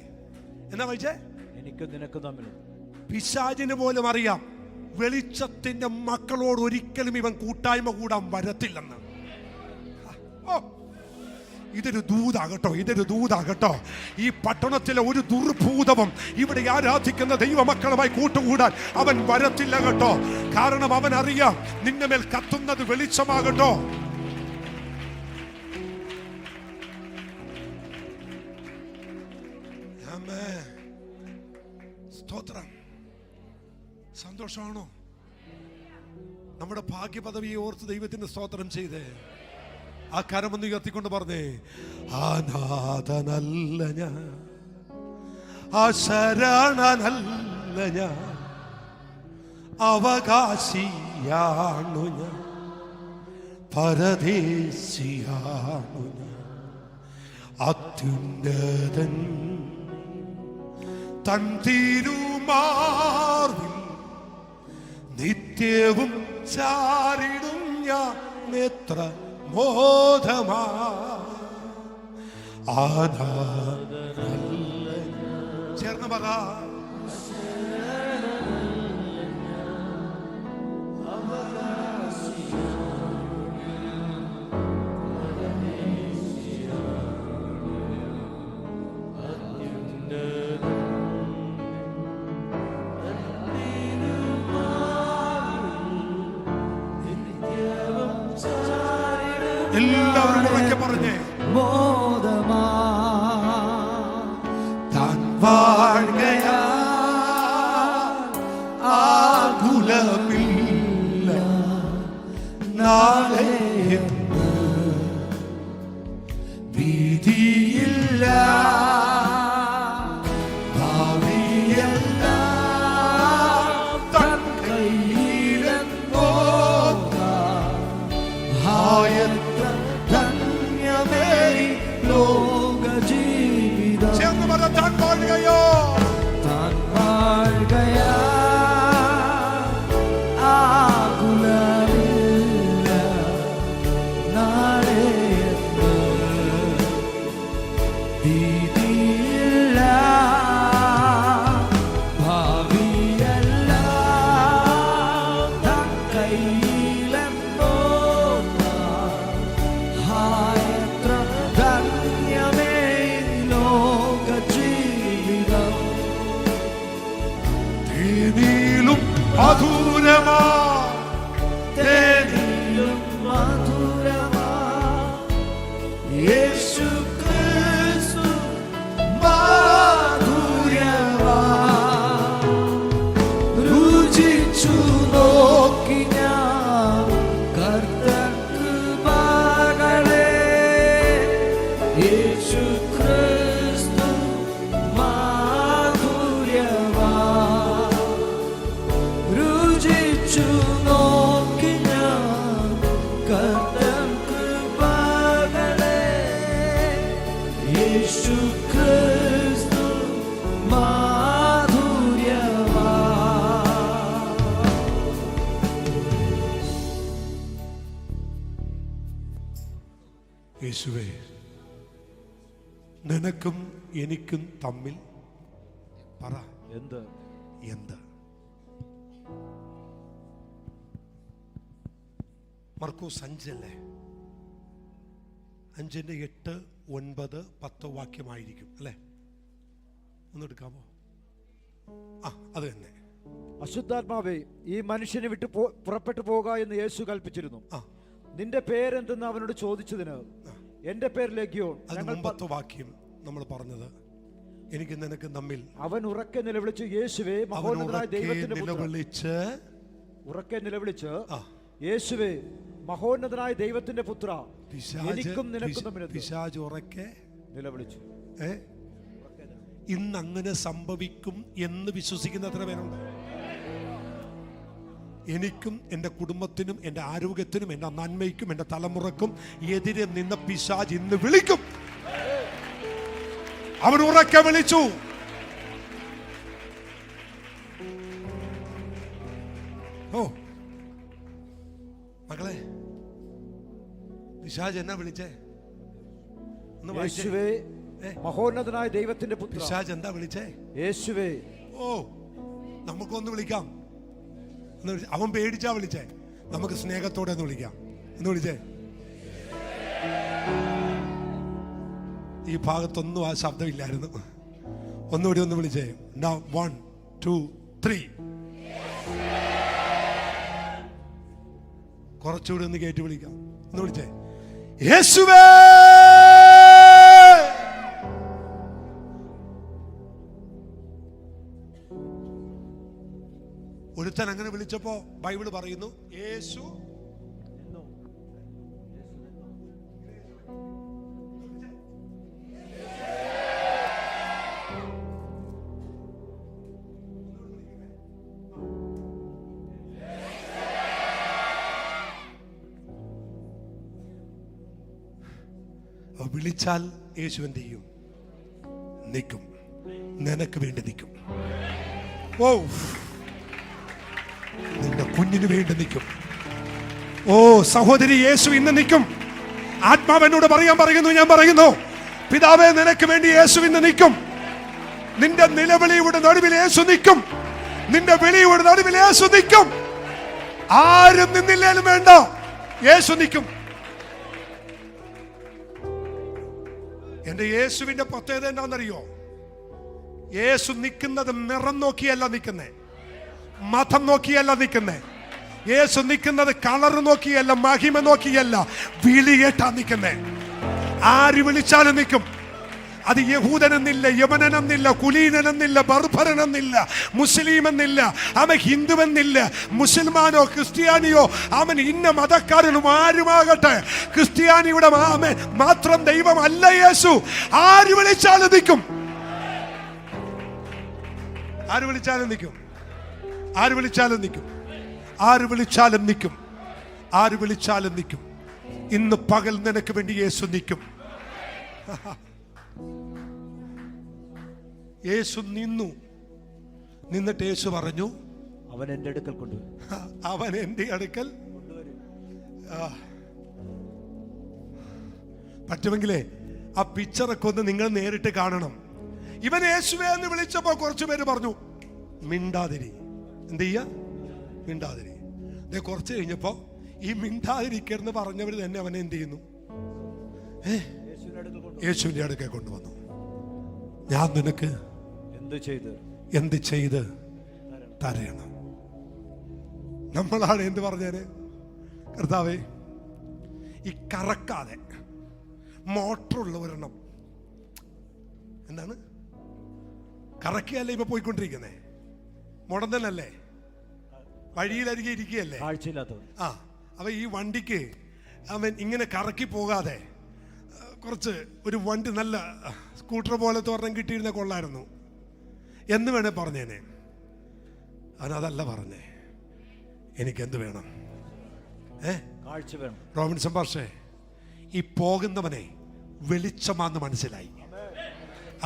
എന്നാ വായിച്ചേ? എനിക്കും നിനക്കും തമ്മിൽ. പിശാചിന് പോലും അറിയാം വെളിച്ചത്തിന്റെ മക്കളോട് ഒരിക്കലും ഇവൻ കൂട്ടായ്മ കൂടാൻ വരത്തില്ലെന്ന്. ഇതൊരു ദൂതാകട്ടോ. ഈ പട്ടണത്തിലെ ഒരു ദുർഭൂതവും ഇവിടെ ആരാധിക്കുന്ന ദൈവമക്കളുമായി കൂട്ടുകൂടാൻ അവൻ വരത്തില്ല കേട്ടോ. കാരണം അവൻ അറിയാം നിന്റെ മേൽ കത്തുന്നത് വെളിച്ചമാകട്ടോ. സ്തോത്രം. സന്തോഷമാണോ? നമ്മുടെ ഭാഗ്യപദവിയെ ഓർത്ത് ദൈവത്തിന് സ്തോത്രം ചെയ്തേ. ആ കരമൊന്ന് ഉയർത്തിക്കൊണ്ട് പറഞ്ഞേ, അനാഥനല്ല ഞാൻ, അശരണനല്ല ഞാൻ, അവകാശിയാണു ഞാൻ, പരദേശിയാണു ഞാൻ. അത്യുന്നതൻ തൻ തിരുമാർവിൽ നിത്യവും ചാരിടും ഞാൻ. എത്ര മോദമാ ചേർന്ന് പറ. എല്ലാവരും ഉറക്കെ പറഞ്ഞേ, മോദമാ താൻ വാഴ്കയാ ആകുലമില്ല നാളെ ഭീതിയില്ല മധുരമാ തേനിലും മധുരമാ യേശു ക്രിസ്തു മധുരമാ. രുചിച്ചു നോക്കി ഞാൻ കർത്തൃപാകളെ യേശു ക്രിസ്തു മധുരമാ. രുചിച്ചു നോക്കി ഞാൻ കർത്തൃപാകളെ യേശു ക്രിസ്തു യേശുവേ, നിനക്കും എനിക്കും തമ്മിൽ പറ എന്ത്? എന്ത്? മർക്കോസ് 5 5:8, 9, 10 വാക്യമായിരിക്കും അല്ലേ? ഒന്നെടുക്കാമോ? അത് തന്നെ. അശുദ്ധാത്മാവേ, ഈ മനുഷ്യനെ വിട്ട് പുറപ്പെട്ടു പോക എന്ന് യേശു കൽപ്പിച്ചിരുന്നു. നിന്റെ പേരെന്തെന്ന് അവനോട് ചോദിച്ചതിന് എന്റെ പേര് ലെഗ്യോൺ. മുമ്പത്തെ വാക്യം നമ്മൾ പറഞ്ഞത്, എനിക്ക് നിനക്ക് തമ്മിൽ. അവൻ ഉറക്കെ നിലവിളിച്ച് യേശുവേ മഹോന്നതനായ ദൈവത്തിന്റെ ഉറക്കെ നിലവിളിച്ച് യേശുവേ മഹോന്നതനായ ദൈവത്തിന്റെ പുത്ര, എനിക്കും നിനക്കും തമ്മിൽ പിശാച് ഉറക്കെ നിലവിളിച്ചു. ഇന്ന് അങ്ങനെ സംഭവിക്കും എന്ന് വിശ്വസിക്കുന്ന എത്ര പേരുണ്ട്? എനിക്കും എൻ്റെ കുടുംബത്തിനും എൻ്റെ ആരോഗ്യത്തിനും എൻ്റെ നന്മയ്ക്കും എൻ്റെ തലമുറക്കും എതിരെ നിന്ന പിശാച് ഇന്ന് വിളിക്കും. അവൻ ഉറക്കെ വിളിച്ചു. മക്കളെ, പിശാച് എന്നാ വിളിച്ചേ? യേശുവേ മഹോന്നതനായ ദൈവത്തിന്റെ പുത്ര. പിശാച് എന്താ വിളിച്ചേ? യേശുവേ. നമുക്കൊന്ന് വിളിക്കാം. അവൻ പേടിച്ചാ വിളിച്ചേ, നമുക്ക് സ്നേഹത്തോടെ ഒന്ന് വിളിക്കാം. എന്ന് വിളിച്ചേ. ഈ ഭാഗത്തൊന്നും ആ ശബ്ദമില്ലായിരുന്നു. ഒന്നുകൂടി ഒന്ന് വിളിച്ചേ. 1, 2, 3. കുറച്ചുകൂടി ഒന്ന് കേട്ട് വിളിക്കാം. ഒന്ന് വിളിച്ചേ. യേശുവേ. ഒരുത്തൻ അങ്ങനെ വിളിച്ചപ്പോ ബൈബിള് പറയുന്നു, യേശു വിളിച്ചാൽ യേശു എന്ത് ചെയ്യും? നിൽക്കും. നിനക്ക് വേണ്ടി നിൽക്കും. നിന്റെ കുഞ്ഞിന് വേണ്ടി നിൽക്കും. സഹോദരി, യേശു ഇന്ന് നിൽക്കും. ആത്മാവെന്നോട് പറയുന്നു, ഞാൻ പറയുന്നു, പിതാവേ, നിനക്ക് വേണ്ടി യേശു ഇന്ന് നിൽക്കും. നിന്റെ നിലവിളിയുടെ നടുവിൽ യേശു നിൽക്കും. നിന്റെ വിളിയുടെ നടുവിൽ യേശു നിൽക്കും. ആരും നിന്നില്ലേലും വേണ്ട, യേശു നിൽക്കും. എന്റെ യേശുവിന്റെ പ്രത്യേകത എന്താണെന്നറിയോ? യേശു നിൽക്കുന്നത് നിറം നോക്കിയല്ല നിൽക്കുന്നേ, മതം നോക്കിയല്ല നിൽക്കുന്നേ. യേശു നിൽക്കുന്നത് കളർ നോക്കിയല്ല, മഹിമ നോക്കിയല്ല, വിളി കേട്ടാ നിൽക്കുന്നേ. ആര് വിളിച്ചാലും നിൽക്കും. അത് യഹൂദനെന്നില്ല, യമനെന്നില്ല, കുലീനനെന്നില്ല, ബർബരനെന്നില്ല, മുസ്ലിം എന്നില്ല, അവൻ ഹിന്ദുവെന്നില്ല, മുസൽമാനോ ക്രിസ്ത്യാനിയോ, അവൻ ഇന്ന മതക്കാരനും ആരുമാകട്ടെ, ക്രിസ്ത്യാനിയുടെ മാത്രം ദൈവമല്ല യേശു. ആര് വിളിച്ചാലും നിൽക്കും. ആര് വിളിച്ചാലും നിൽക്കും. ആര് വിളിച്ചാലും നിൽക്കും. ആര് വിളിച്ചാലും നിൽക്കും. ആര് വിളിച്ചാലും നിൽക്കും. ഇന്ന് പകൽ നിനക്ക് വേണ്ടി യേശു നിൽക്കും. യേശു നിന്നിട്ട് യേശു പറഞ്ഞു, അവൻ എൻ്റെ അടുക്കൽ കൊണ്ടുവരും. അവൻ എൻ്റെ അടുക്കൽ പറ്റുമെങ്കിലേ ആ പിക്ചറൊക്കെ ഒന്ന് നിങ്ങൾ നേരിട്ട് കാണണം. ഇവൻ യേശുവേ എന്ന് വിളിച്ചപ്പോ കുറച്ചു പേര് പറഞ്ഞു, മിണ്ടാതിരി. എന്ത് ചെയ്യാ? മിണ്ടാതിരി. കുറച്ച് കഴിഞ്ഞപ്പോ ഈ മിണ്ടാതിരിക്കെന്ന് പറഞ്ഞവർ തന്നെ അവനെ എന്ത് ചെയ്യുന്നു? യേശുവിന്റെ അടുക്കൽ കൊണ്ടുവന്നു. ഞാൻ നിനക്ക് എന്ത് ചെയ്ത് തരണം? നമ്മളാണ് എന്ത് പറഞ്ഞേന്? കർത്താവേ, ഈ കറക്കാതെ മോട്ടറുള്ള ഒരെണ്ണം, എന്താണ് കറക്കിയല്ലേ ഇപ്പൊ പോയിക്കൊണ്ടിരിക്കുന്നേ? മുടന്തനല്ലേ, വഴിയിലരികെ ഇരിക്കുകയല്ലേ? അപ്പൊ ഈ വണ്ടിക്ക് അവൻ ഇങ്ങനെ കറക്കി പോകാതെ കുറച്ച് ഒരു വണ്ടി നല്ല സ്കൂട്ടർ പോലത്തെ ഒരെണ്ണം കിട്ടിയിരുന്ന കൊള്ളായിരുന്നു എന്ന് വേണേ പറഞ്ഞേനെ. അവനതല്ല പറഞ്ഞേ, എനിക്കെന്ത് വേണം? കാഴ്ച വേണം. റോബിൻസൺ പക്ഷേ ഈ പോകുന്നവനെ വെളിച്ചമാന്ന് മനസ്സിലായി.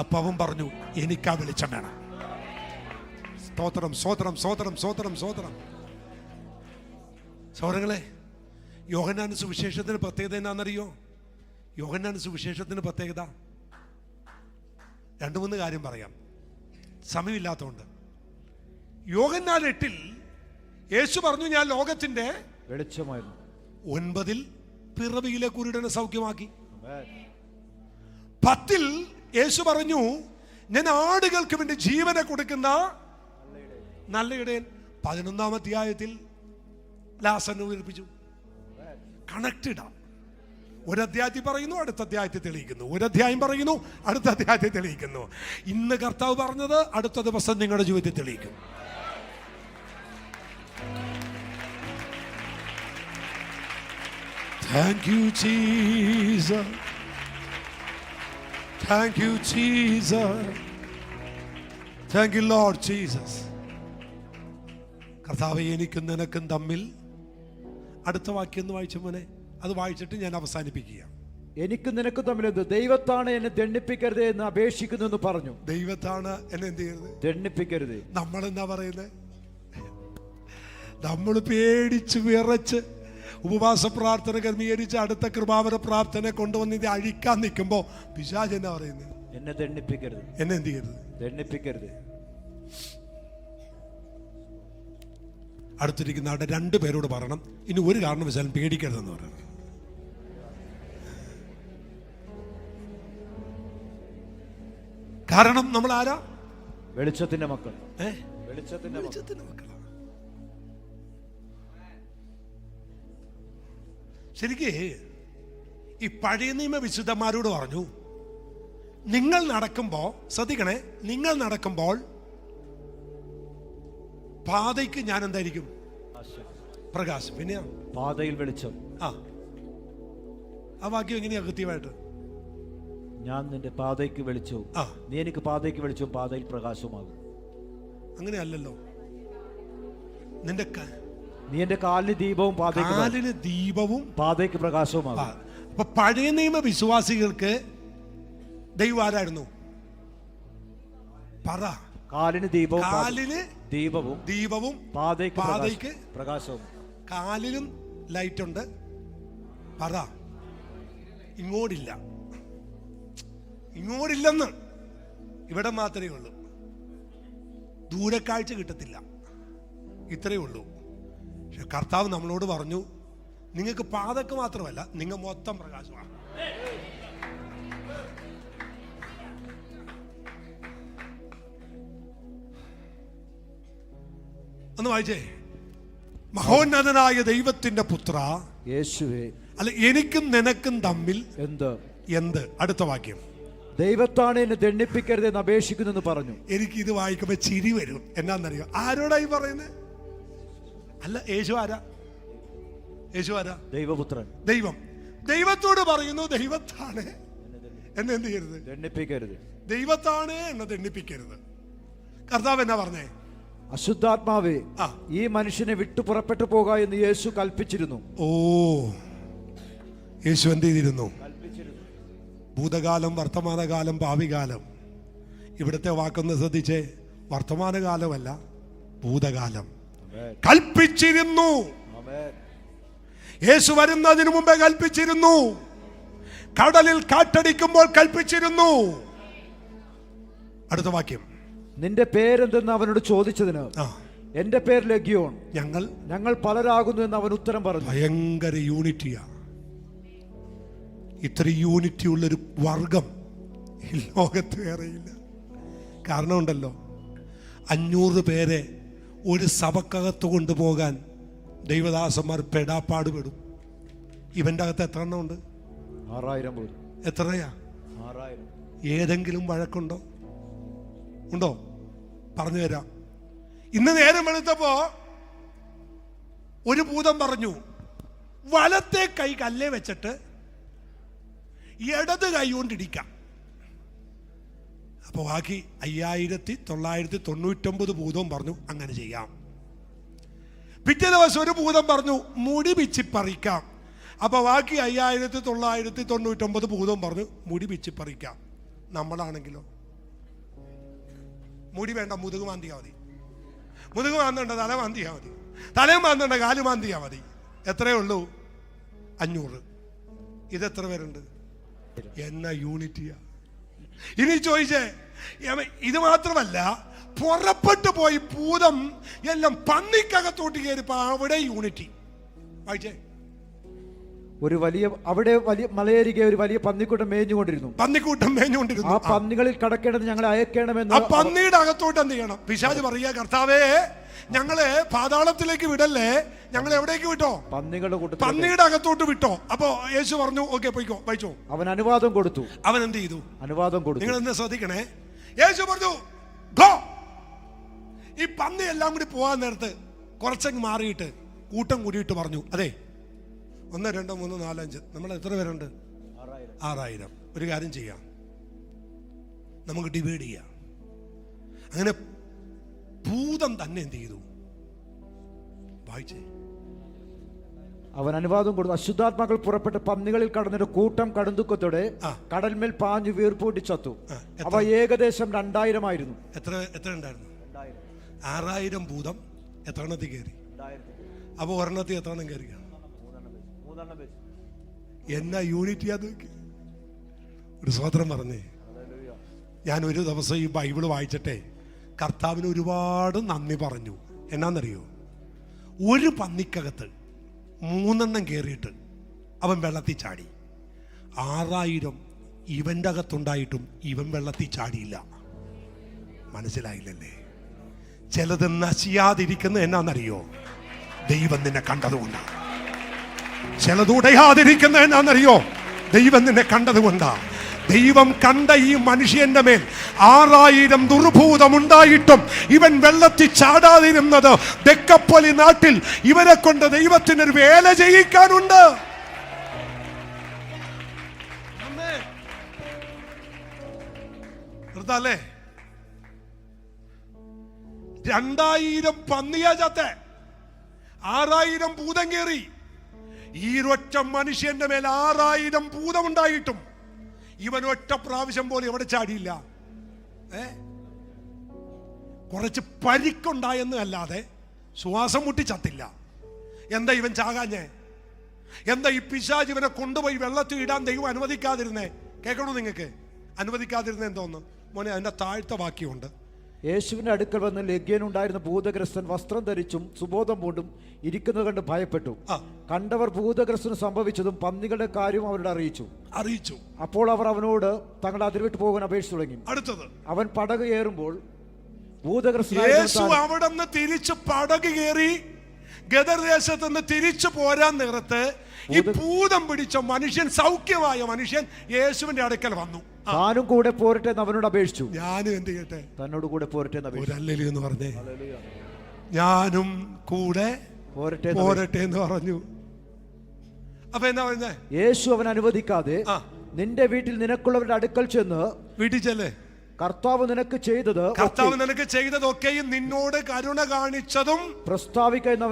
അപ്പൊ അവൻ പറഞ്ഞു, എനിക്കാ വെളിച്ചം വേണം. സ്തോത്രം, സ്തോത്രം, സ്തോത്രം, സ്തോത്രം, സ്തോത്രം. സഹോദരങ്ങളെ, യോഹന്നാൻ സുവിശേഷത്തിന് പ്രത്യേകത എന്നാണെന്നറിയോ? യോഹന്നാൻ സുവിശേഷത്തിന് പ്രത്യേകത 2-3 കാര്യം പറയാം, സമയമില്ലാത്തതുകൊണ്ട്. യോഹന്നാൻ 8 യേശു പറഞ്ഞു, ഞാൻ ലോകത്തിന്റെ വെളിച്ചമായിരുന്നു. 9 പിറവിയിലെ കുരുടനെ സൗഖ്യമാക്കി. 10 യേശു പറഞ്ഞു, ഞാൻ ആടുകൾക്ക് വേണ്ടി ജീവനെ കൊടുക്കുന്ന നല്ല ഇടയൻ. 11-ാം അധ്യായത്തിൽ ലാസറിനെ ഉയർപ്പിച്ചു. കണക്റ്റഡാ. ഒരു അധ്യായത്തിൽ പറയുന്നു, അടുത്ത അധ്യായത്തിൽ തെളിയിക്കുന്നു. ഒരു അധ്യായം പറയുന്നു, അടുത്ത അധ്യായത്തിൽ തെളിയിക്കുന്നു. ഇന്ന് കർത്താവ് പറഞ്ഞത് അടുത്ത ദിവസം നിങ്ങളുടെ ജീവിതത്തിൽ തെളിയിക്കും. Thank you, Jesus. Thank you, Jesus. Thank you, Lord Jesus. കർത്താവേ, എനിക്കും നിനക്കും തമ്മിൽ, അടുത്ത വാക്യം ഒന്ന് വായിച്ച മോനെ, അത് വായിച്ചിട്ട് ഞാൻ അവസാനിപ്പിക്കുക. എനിക്ക് നിനക്ക് തമ്മിലെന്ത്? ദൈവത്താണ് എന്നെ ദണ്ഡിപ്പിക്കരുത് എന്ന് അപേക്ഷിക്കുന്നു എന്ന് പറഞ്ഞു. ദൈവത്താണ് എന്നെ എന്ത് ചെയ്യരുത്? ദണ്ഡിപ്പിക്കരുത്. നമ്മൾ എന്താ പറയുന്നത്? നമ്മൾ പേടിച്ച് വിറച്ച് ഉപവാസ പ്രാർത്ഥന ക്രമീകരിച്ച് അടുത്ത കൃപാവര പ്രാർത്ഥന കൊണ്ടുവന്ന് ഇത് അഴിക്കാൻ നിൽക്കുമ്പോ പിശാച് എന്നാ പറയുന്നത്? എന്നെ ദണ്ഡിപ്പിക്കരുത്. എന്നെ എന്ത് ചെയ്യരുത്? ദണ്ഡിപ്പിക്കരുത്. അടുത്തിരിക്കുന്ന ആളുടെ 2 പേരോട് പറയണം, ഇനി ഒരു കാരണവശാലും പേടിക്കരുതെന്ന് പറയണം. കാരണം നമ്മൾ ആരാ? വെളിച്ചത്തിന്റെ മക്കൾ. വെളിച്ചത്തിന്റെ മക്കളാണ്. ശരിക്ക് ഈ പഴയ നിയമ വിശുദ്ധന്മാരോട് പറഞ്ഞു, നിങ്ങൾ നടക്കുമ്പോൾ ശ്രദ്ധിക്കണേ, നിങ്ങൾ നടക്കുമ്പോൾ പാതയ്ക്ക് ഞാൻ എന്തായിരിക്കും? പ്രകാശം. പിന്നെ പാതയിൽ വെളിച്ചം. ആ വാക്യം എങ്ങനെയാ കൃത്യമായിട്ട്? ഞാൻ നിന്റെ പാതയ്ക്ക് വെളിച്ചവും നീ എനിക്ക് പാതയ്ക്ക് വെളിച്ചവും പാതയിൽ പ്രകാശവുമാകും. അങ്ങനെയല്ലല്ലോ. നീ എന്റെ കാലിന് ദീപവും കാലിന് ദീപവും പാതയ്ക്ക് പ്രകാശവുമാകും. അപ്പൊ പഴയ നിയമ വിശ്വാസികൾക്ക് ദൈവം ആരായിരുന്നു? പറ. കാലിന് ദീപവും. കാലിന് ദീപവും പാതയ്ക്ക് പ്രകാശവും. കാലിലും ലൈറ്റ് ഉണ്ട്. പറ. ഇങ്ങോട്ടില്ലെന്ന് ഇവിടെ മാത്രമേ ഉള്ളൂ. ദൂരക്കാഴ്ച കിട്ടത്തില്ല, ഇത്രയേ ഉള്ളൂ. പക്ഷെ കർത്താവ് നമ്മളോട് പറഞ്ഞു, നിങ്ങൾക്ക് പാതക്ക് മാത്രമല്ല, നിങ്ങൾ മൊത്തം പ്രകാശമാണ്. ഒന്ന് വായിച്ചേ. മഹോന്നതനായ ദൈവത്തിന്റെ പുത്ര യേശുവേ, അല്ല എനിക്കും നിനക്കും തമ്മിൽ എന്ത്? അടുത്ത വാക്യം. ദൈവത്താണ് എന്നെ ദണ്ഡിപ്പിക്കരുത് എന്ന് അപേക്ഷിക്കുന്നു പറഞ്ഞു. എനിക്ക് ഇത് വായിക്കുമ്പോ ചിരി വരും. എന്നാന്നറിയോ? ആരോടായി പറയുന്നത്? അല്ല, യേശു ആരാ? ദൈവപുത്രൻ. ദൈവത്തോട് പറയുന്നു, ദൈവത്താണ് എന്നെ എന്ത് ചെയ്യരുത്? ദണ്ഡിപ്പിക്കരുത്. ദൈവത്താണ് എന്നെ ദണ്ഡിപ്പിക്കരുത്. കർത്താവ് എന്നാ പറഞ്ഞേ? അശുദ്ധാത്മാവേ, ഈ മനുഷ്യനെ വിട്ടു പുറപ്പെട്ടു പോക എന്ന് യേശു കൽപ്പിച്ചിരുന്നു. യേശു എന്ത് ചെയ്തിരുന്നു? ഭൂതകാലം, വർത്തമാനകാലം, ഭാവികാലം. ഇവിടുത്തെ വാക്കൊന്ന് ശ്രദ്ധിച്ചേ. വർത്തമാനകാലമല്ല, ഭൂതകാലം. കൽപ്പിച്ചിരുന്നു. യേശു വരുന്നതിന് മുമ്പേ കൽപ്പിച്ചിരുന്നു. കടലിൽ കാറ്റടിക്കുമ്പോൾ കൽപ്പിച്ചിരുന്നു. അടുത്ത വാക്യം. നിന്റെ പേരെന്തെന്ന് അവനോട് ചോദിച്ചതിന് എന്റെ പേര് ലെഗ്യോൺ, ഞങ്ങൾ പലരാകുന്നു എന്ന് അവൻ ഉത്തരം പറഞ്ഞു. ഭയങ്കര യൂണിറ്റിയാ. ഇത്ര യൂണിറ്റി ഉള്ളൊരു വർഗം ലോകത്ത് വേറെയില്ല. കാരണം ഉണ്ടല്ലോ, 500 പേരെ ഒരു സഭക്കകത്ത് കൊണ്ടുപോകാൻ ദൈവദാസന്മാർ പെടാപ്പാടുപെടും. ഇവന്റെ അകത്ത് എത്ര എണ്ണം ഉണ്ട്? 6000 പോലും. എത്രയാ? 6000. ഏതെങ്കിലും വഴക്കുണ്ടോ? ഉണ്ടോ? പറഞ്ഞു തരാം. ഇന്ന് നേരം വെളുത്തപ്പോ ഒരു ഭൂതം പറഞ്ഞു, വലത്തെ കൈ കല്ലേ വെച്ചിട്ട് ഇടത് കൈ കൊണ്ടിടിക്കാം. അപ്പൊ ബാക്കി 5999 ഭൂതവും പറഞ്ഞു അങ്ങനെ ചെയ്യാം. പിറ്റേ ദിവസം ഒരു ഭൂതം പറഞ്ഞു മുടി പിച്ചി പറിക്കാം. അപ്പൊ ബാക്കി 5999 ഭൂതവും പറഞ്ഞു മുടി പിച്ചി പറിക്കാം. നമ്മളാണെങ്കിലോ മുടി വേണ്ട, മുതുക് മാന്തിയാ മതി. മുതുക് മാന്തണ്ട, തല മാന്തിയാ മതി. തലയും മാന്തണ്ട, കാല് മാന്തിയാ മതി. എത്രയേ ഉള്ളൂ? 500. ഇതെത്ര പേരുണ്ട്? എന്നാ യൂണിറ്റിയാ. ഇനി ചോദിച്ചേ, ഇത് മാത്രമല്ല, പുറപ്പെട്ടു പോയി ഭൂതം എല്ലാം പന്നിക്കകത്തോട്ട് കയറിപ്പോ അവിടെ യൂണിറ്റി. വായിച്ചേ, അവിടെ വലിയ മലയരികെ ഒരു വലിയ പന്നിക്കൂട്ടം മേഞ്ഞുകൊണ്ടിരുന്നു. ആ പന്നികളിൽ കടക്കേണ്ടത് ഞങ്ങളെ അയക്കണമെന്ന്. ആ പന്നിയുടെ അകത്തോട്ട് എന്ത് ചെയ്യണം? പിശാച് പറയുക, കർത്താവേ ഞങ്ങളെ പാതാളത്തിലേക്ക് വിടല്ലേ, ഞങ്ങൾ എവിടേക്ക് വിട്ടോ? പന്നിയുടെ അകത്തോട്ട് വിട്ടോ. അപ്പൊ യേശു പറഞ്ഞു, ഓക്കെ പോയിക്കോ, വായിച്ചോ. അവൻ അനുവാദം കൊടുത്തു. അവൻ എന്ത് ചെയ്തു? അനുവാദം കൊടുത്തു. നിങ്ങൾ എന്നെ ശ്രദ്ധിക്കണേ. യേശു പറഞ്ഞു ഗോ. ഈ പന്നി എല്ലാം കൂടി പോകാൻ നേരത്ത് കുറച്ചങ്ങ് മാറിയിട്ട് കൂട്ടം കൂടിയിട്ട് പറഞ്ഞു, അതെ 1 2 3 4 5 നമ്മൾ എത്ര പേരുണ്ട്? 6000. ഒരു കാര്യം ചെയ്യാം, നമുക്ക് ഡിവൈഡ് ചെയ്യാം. അങ്ങനെ ഭൂതം തന്നെ എന്ത് ചെയ്തു? വായിച്ചേ. അവൻ അനുവാദം കൊടുത്തു. അശുദ്ധാത്മാക്കൾ പുറപ്പെട്ട് പന്നികളിൽ കടന്നൊരു കൂട്ടം കടുന്തുക്കത്തോടെ കടൽമേൽ പാഞ്ഞു വീർപ്പൂട്ടി ചത്തു. അവ ഏകദേശം 2000 ആയിരുന്നു. എത്ര ഉണ്ടായിരുന്നു? 6000 ഭൂതം എത്ര എണ്ണത്തിൽ കയറി? അപ്പൊ ഒരെണ്ണത്തിൽ എത്ര എണ്ണം കയറി? എന്നാ യൂണിറ്റി അത്. ഒരു സ്വതന്ത്രം പറഞ്ഞേ. ഞാൻ ഒരു ദിവസം ഈ ബൈബിള് വായിച്ചിട്ടെ കർത്താവിന് ഒരുപാട് നന്ദി പറഞ്ഞു. എന്നാന്നറിയോ? ഒരു പന്നിക്കകത്ത് 3 എണ്ണം കയറിയിട്ട് അവൻ വെള്ളത്തിൽ ചാടി. 6000 ഇവന്റെ അകത്തുണ്ടായിട്ടും ഇവൻ വെള്ളത്തിൽ ചാടിയില്ല. മനസ്സിലായില്ലല്ലേ? ചിലത് നശിയാതിരിക്കുന്നത് എന്നാന്നറിയോ? ദൈവം നിന്നെ കണ്ടതുകൊണ്ടാണ്. ചിലത് ഉടയാതിരിക്കുന്നത് എന്നാന്നറിയോ? ദൈവം നിന്നെ കണ്ടതുകൊണ്ടാണ്. ദൈവം കണ്ട ഈ മനുഷ്യന്റെ മേൽ 6000 ദുർഭൂതമുണ്ടായിട്ടും ഇവൻ വെള്ളത്തിൽ ചാടാതിരുന്നത് ദെക്കപ്പൊലി നാട്ടിൽ ഇവരെ കൊണ്ട് ദൈവത്തിനൊരു വേല ചെയ്യിക്കാനുണ്ട്. അല്ലേ? 2000 പന്നിയാ ചത്തെ, 6000 ഭൂതം കയറി. ഈ ഒറ്റ മനുഷ്യന്റെ മേൽ 6000 ഭൂതമുണ്ടായിട്ടും ഇവൻ ഒറ്റ പ്രാവശ്യം പോലും എവിടെ ചാടിയില്ല. കുറച്ച് പരിക്കുണ്ടായെന്ന് അല്ലാതെ ശ്വാസം മുട്ടി ചത്തില്ല. എന്താ ഇവൻ ചാകാഞ്ഞേ? എന്താ ഈ പിശാച് ഇവനെ കൊണ്ടുപോയി വെള്ളത്തിൽ ഇടാൻ ദൈവം അനുവദിക്കാതിരുന്നേ? കേൾക്കണോ നിങ്ങൾക്ക്? അനുവദിക്കാതിരുന്നേ എന്തോന്ന് മോനെ? അതിന്റെ താഴ്ത്ത വാക്യമുണ്ട്. യേശുവിന്റെ അടുക്കൽ വന്ന് ലഗ്യനുണ്ടായിരുന്ന ഭൂതഗ്രസ്തൻ വസ്ത്രം ധരിച്ചും സുബോധം പൂണ്ടും ഇരിക്കുന്നത് കണ്ട് ഭയപ്പെട്ടു. കണ്ടവർ ഭൂതഗ്രസ്തന് സംഭവിച്ചതും പന്നികളുടെ കാര്യവും അവരോട് അറിയിച്ചു. അപ്പോൾ അവർ അവനോട് തങ്ങളുടെ അതിർവിട്ട് പോകാൻ അപേക്ഷിച്ചു തുടങ്ങി. അടുത്തത്, അവൻ പടക് കയറുമ്പോൾ ഭൂതഗ്രസ്തൻ അവിടെ നിന്ന് തിരിച്ച് പടക് കയറി ഗദർദേശത്ത് നിന്ന് തിരിച്ചു പോരാൻ നേരത്ത് ഈ ഭൂതം പിടിച്ച മനുഷ്യൻ, സൗഖ്യമായ മനുഷ്യൻ യേശുവിന്റെ അടുക്കൽ വന്നു. താനും കൂടെ പോരട്ടെ എന്ന് അവനോട് അപേക്ഷിച്ചു. ഞാനും എന്ത് ചെയ്യട്ടെ? തന്നോട് കൂടെ പോരട്ടെ എന്ന് പറഞ്ഞേ. ഞാനും കൂടെ പോരട്ടെ എന്ന് പറഞ്ഞു. അപ്പൊ എന്താ പറഞ്ഞേ? യേശു അവൻ അനുവദിക്കാതെ നിന്റെ വീട്ടിൽ നിനക്കുള്ളവരുടെ അടുക്കൽ ചെന്ന് വീട്ടിൽ ചെല്ലേ. കർത്താവ് നിനക്ക് ചെയ്തതൊക്കെയും നിന്നോട് കരുണ കാണിച്ചതും പ്രസ്താവിക്ക എന്ന്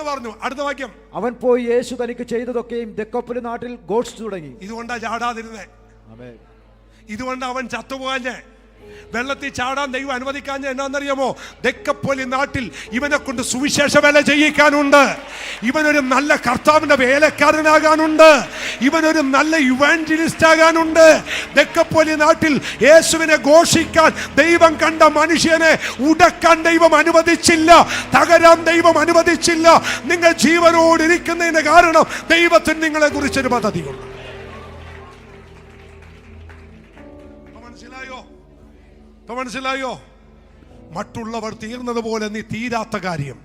പറഞ്ഞു. അടുത്ത വാക്യം, അവൻ പോയി യേശു തനിക്ക് ചെയ്തതൊക്കെയും ദെക്കപ്പൊലി നാട്ടിൽ ഘോഷിച്ചു തുടങ്ങി. ഇതുകൊണ്ടാ ചാടാതിരുന്നേ. ഇതുകൊണ്ട് അവൻ ചത്തുപോകാഞ്ഞേ. വെള്ളത്തിൽ ചാടാൻ ദൈവം അനുവദിക്കാഞ്ഞ എന്നാന്നറിയാമോ? ദെക്കപ്പൊലി നാട്ടിൽ ഇവനെ കൊണ്ട് സുവിശേഷ വേല ചെയ്യിക്കാനുണ്ട്. ഇവനൊരു നല്ല കർത്താവിന്റെ വേലക്കാരനാകാനുണ്ട്. ഇവനൊരു നല്ല ഇവാഞ്ചലിസ്റ്റ് ആകാനുണ്ട്. ദെക്കപ്പൊലി നാട്ടിൽ യേശുവിനെ ഘോഷിക്കാൻ ദൈവം കണ്ട മനുഷ്യനെ ഉടക്കാൻ ദൈവം അനുവദിച്ചില്ല, തകരാൻ ദൈവം അനുവദിച്ചില്ല. നിങ്ങൾ ജീവനോടിരിക്കുന്നതിന് കാരണം ദൈവത്തിന് നിങ്ങളെ കുറിച്ചൊരു പദ്ധതിയുണ്ട്. മനസ്സിലായോ? മറ്റുള്ളവർ തീർന്നതുപോലെ നീ തീരാത്ത കാര്യം,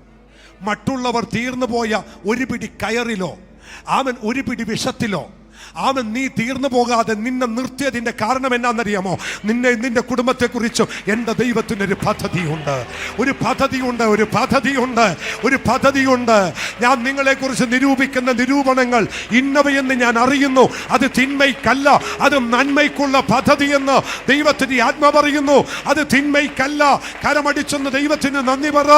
മറ്റുള്ളവർ തീർന്നു പോയ ഒരു പിടി കയറിലോ ഒരു പിടി വിഷത്തിലോ നീ തീർന്നു പോകാതെ നിന്നെ നിർത്തിയതിന്റെ കാരണം എന്നാന്നറിയാമോ? നിന്റെ കുടുംബത്തെക്കുറിച്ച് എൻ്റെ ദൈവത്തിനൊരു പദ്ധതിയുണ്ട്. ഞാൻ നിങ്ങളെക്കുറിച്ച് നിരൂപിക്കുന്ന നിരൂപണങ്ങൾ ഇന്നവയെന്ന് ഞാൻ അറിയുന്നു. അത് തിന്മയ്ക്കല്ല, അത് നന്മയ്ക്കുള്ള പദ്ധതിയെന്ന് ദൈവത്തിന്റെ ആത്മ പറയുന്നു. അത് തിന്മയ്ക്കല്ല. കരമടിച്ചെന്ന് ദൈവത്തിന് നന്ദി പറ.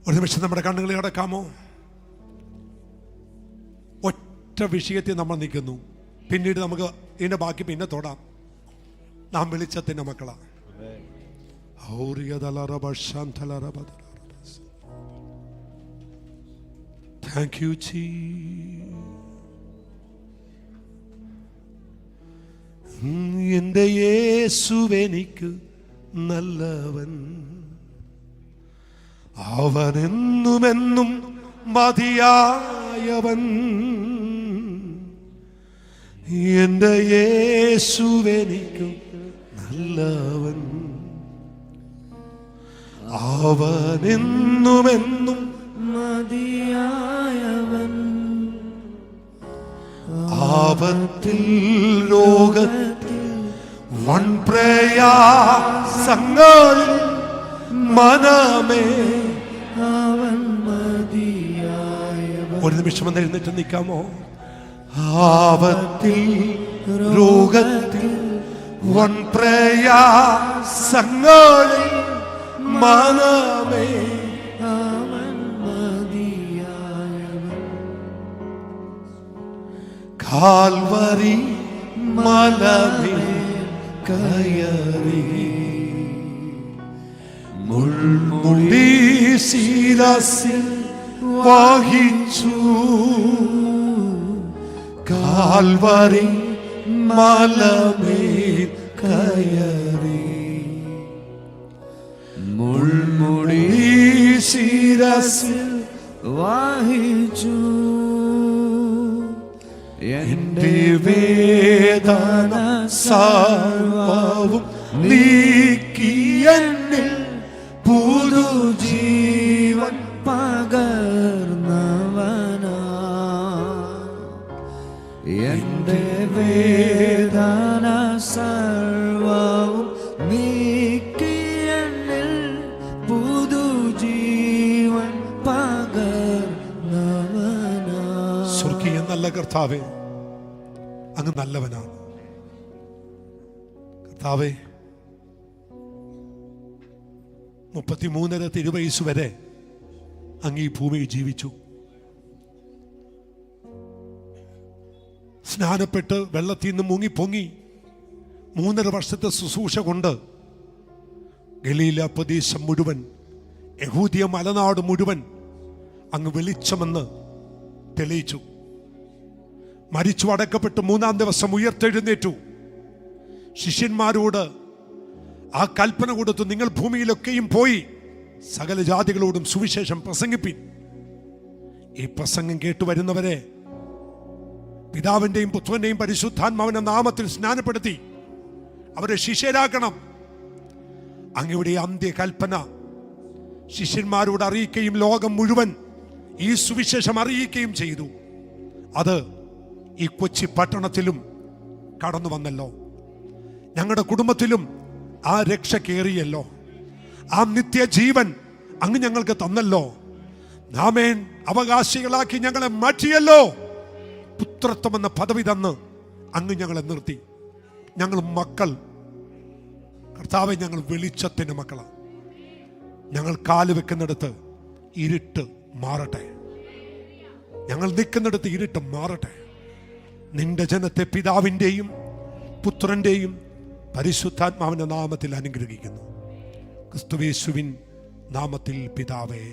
ഒരു നിമിഷം നമ്മുടെ കണ്ണുകളിൽ അടക്കാമോ? ഒറ്റ വിഷയത്തിൽ നമ്മൾ നിൽക്കുന്നു. പിന്നീട് നമുക്ക് ഇതിന്റെ ബാക്കി പിന്നെ തൊടാം. നാം വെളിച്ചത്തിന്റെ മക്കളാ. Thank you, Jesus. എന്റെ യേശുവെനിക്ക് നല്ലവൻ, അവനെന്നുമെന്നും മതിയായവൻ. എന്റെ യേശുവെനിക്ക് നല്ലവൻ, അവനെന്നുമെന്നും മതിയായവൻ. ആപത്തിൽ രോഗത്തിൽ വൻപ്രയാസങ്ങളിൽ മനമേ അവൻ മതിയായവൻ. ഒരു നിമിഷം ഒന്ന് എഴുന്നേറ്റ് നിൽക്കാമോ? ആപത്തിൽ രോഗത്തിൽ വൻപ്രയാസങ്ങളിൽ മനമേ അവൻ മതിയായവൻ. കാൽവരി മലമേൽ കയറി മുൾമുടി ശിരസിൽ വഹിച്ചു. കാൽവരി മലമേൽ കയറി മുൾമുടി ശിരസിൽ വഹിച്ചു. എന്റെ വേദന സർവ്വവും നീക്കി എന്നിൽ പുതുജീവൻ പകർന്നവനാ. എന്റെ വേദന സർവ്വവും നീക്കി എന്നിൽ പുതുജീവൻ പകർന്നവനാ. സ്വർഗീയ നല്ല കർത്താവേ, അങ്ങ് നല്ലവനാണ്. കർത്താവേ, 33 തിരുവയസ്സ് വരെ അങ്ങ് ഈ ഭൂമിയിൽ ജീവിച്ചു. സ്നാനപ്പെട്ട് വെള്ളത്തിൽ നിന്ന് മുങ്ങിപ്പൊങ്ങി 3.5 വർഷത്തെ ശുശ്രൂഷ കൊണ്ട് ഗലീല പ്രദേശം മുഴുവൻ, യഹൂദിയ മലനാട് മുഴുവൻ അങ്ങ് വെളിച്ചമെന്ന് തെളിയിച്ചു. മരിച്ചു അടക്കപ്പെട്ട് 3-ാം ദിവസം ഉയർത്തെഴുന്നേറ്റു. ശിഷ്യന്മാരോട് ആ കൽപ്പന കൊടുത്തു, നിങ്ങൾ ഭൂമിയിലൊക്കെയും പോയി സകല ജാതികളോടും സുവിശേഷം പ്രസംഗിപ്പിൻ. ഈ പ്രസംഗം കേട്ടുവരുന്നവരെ പിതാവിന്റെയും പുത്രന്റെയും പരിശുദ്ധാത്മാവിന്റെ നാമത്തിൽ സ്നാനപ്പെടുത്തി അവരെ ശിഷ്യരാക്കണം. അങ്ങയുടെ അന്ത്യ കൽപ്പന ശിഷ്യന്മാരോട് അറിയിക്കുകയും ലോകം മുഴുവൻ ഈ സുവിശേഷം അറിയിക്കുകയും ചെയ്തു. അത് ഈ കൊച്ചി പട്ടണത്തിലും കടന്നു വന്നല്ലോ. ഞങ്ങളുടെ കുടുംബത്തിലും ആ രക്ഷ കേറിയല്ലോ. ആ നിത്യജീവൻ അങ്ങ് ഞങ്ങൾക്ക് തന്നല്ലോ. ആമേൻ. അവകാശികളാക്കി ഞങ്ങളെ മാറ്റിയല്ലോ. പുത്രത്വം എന്ന പദവി തന്ന് അങ്ങ് ഞങ്ങളെ നിർത്തി. ഞങ്ങൾ മക്കൾ, കർത്താവെ, ഞങ്ങൾ വെളിച്ചത്തിന്റെ മക്കളാണ്. ഞങ്ങൾ കാല് വെക്കുന്നിടത്ത് ഇരുട്ട് മാറട്ടെ. ഞങ്ങൾ നിൽക്കുന്നിടത്ത് ഇരുട്ട് മാറട്ടെ. നിന്റെ ജനത്തെ പിതാവിൻ്റെയും പുത്രന്റെയും പരിശുദ്ധാത്മാവിന്റെ നാമത്തിൽ അനുഗ്രഹിക്കുന്നു. ക്രിസ്തുയേശുവിൻ നാമത്തിൽ പിതാവേ.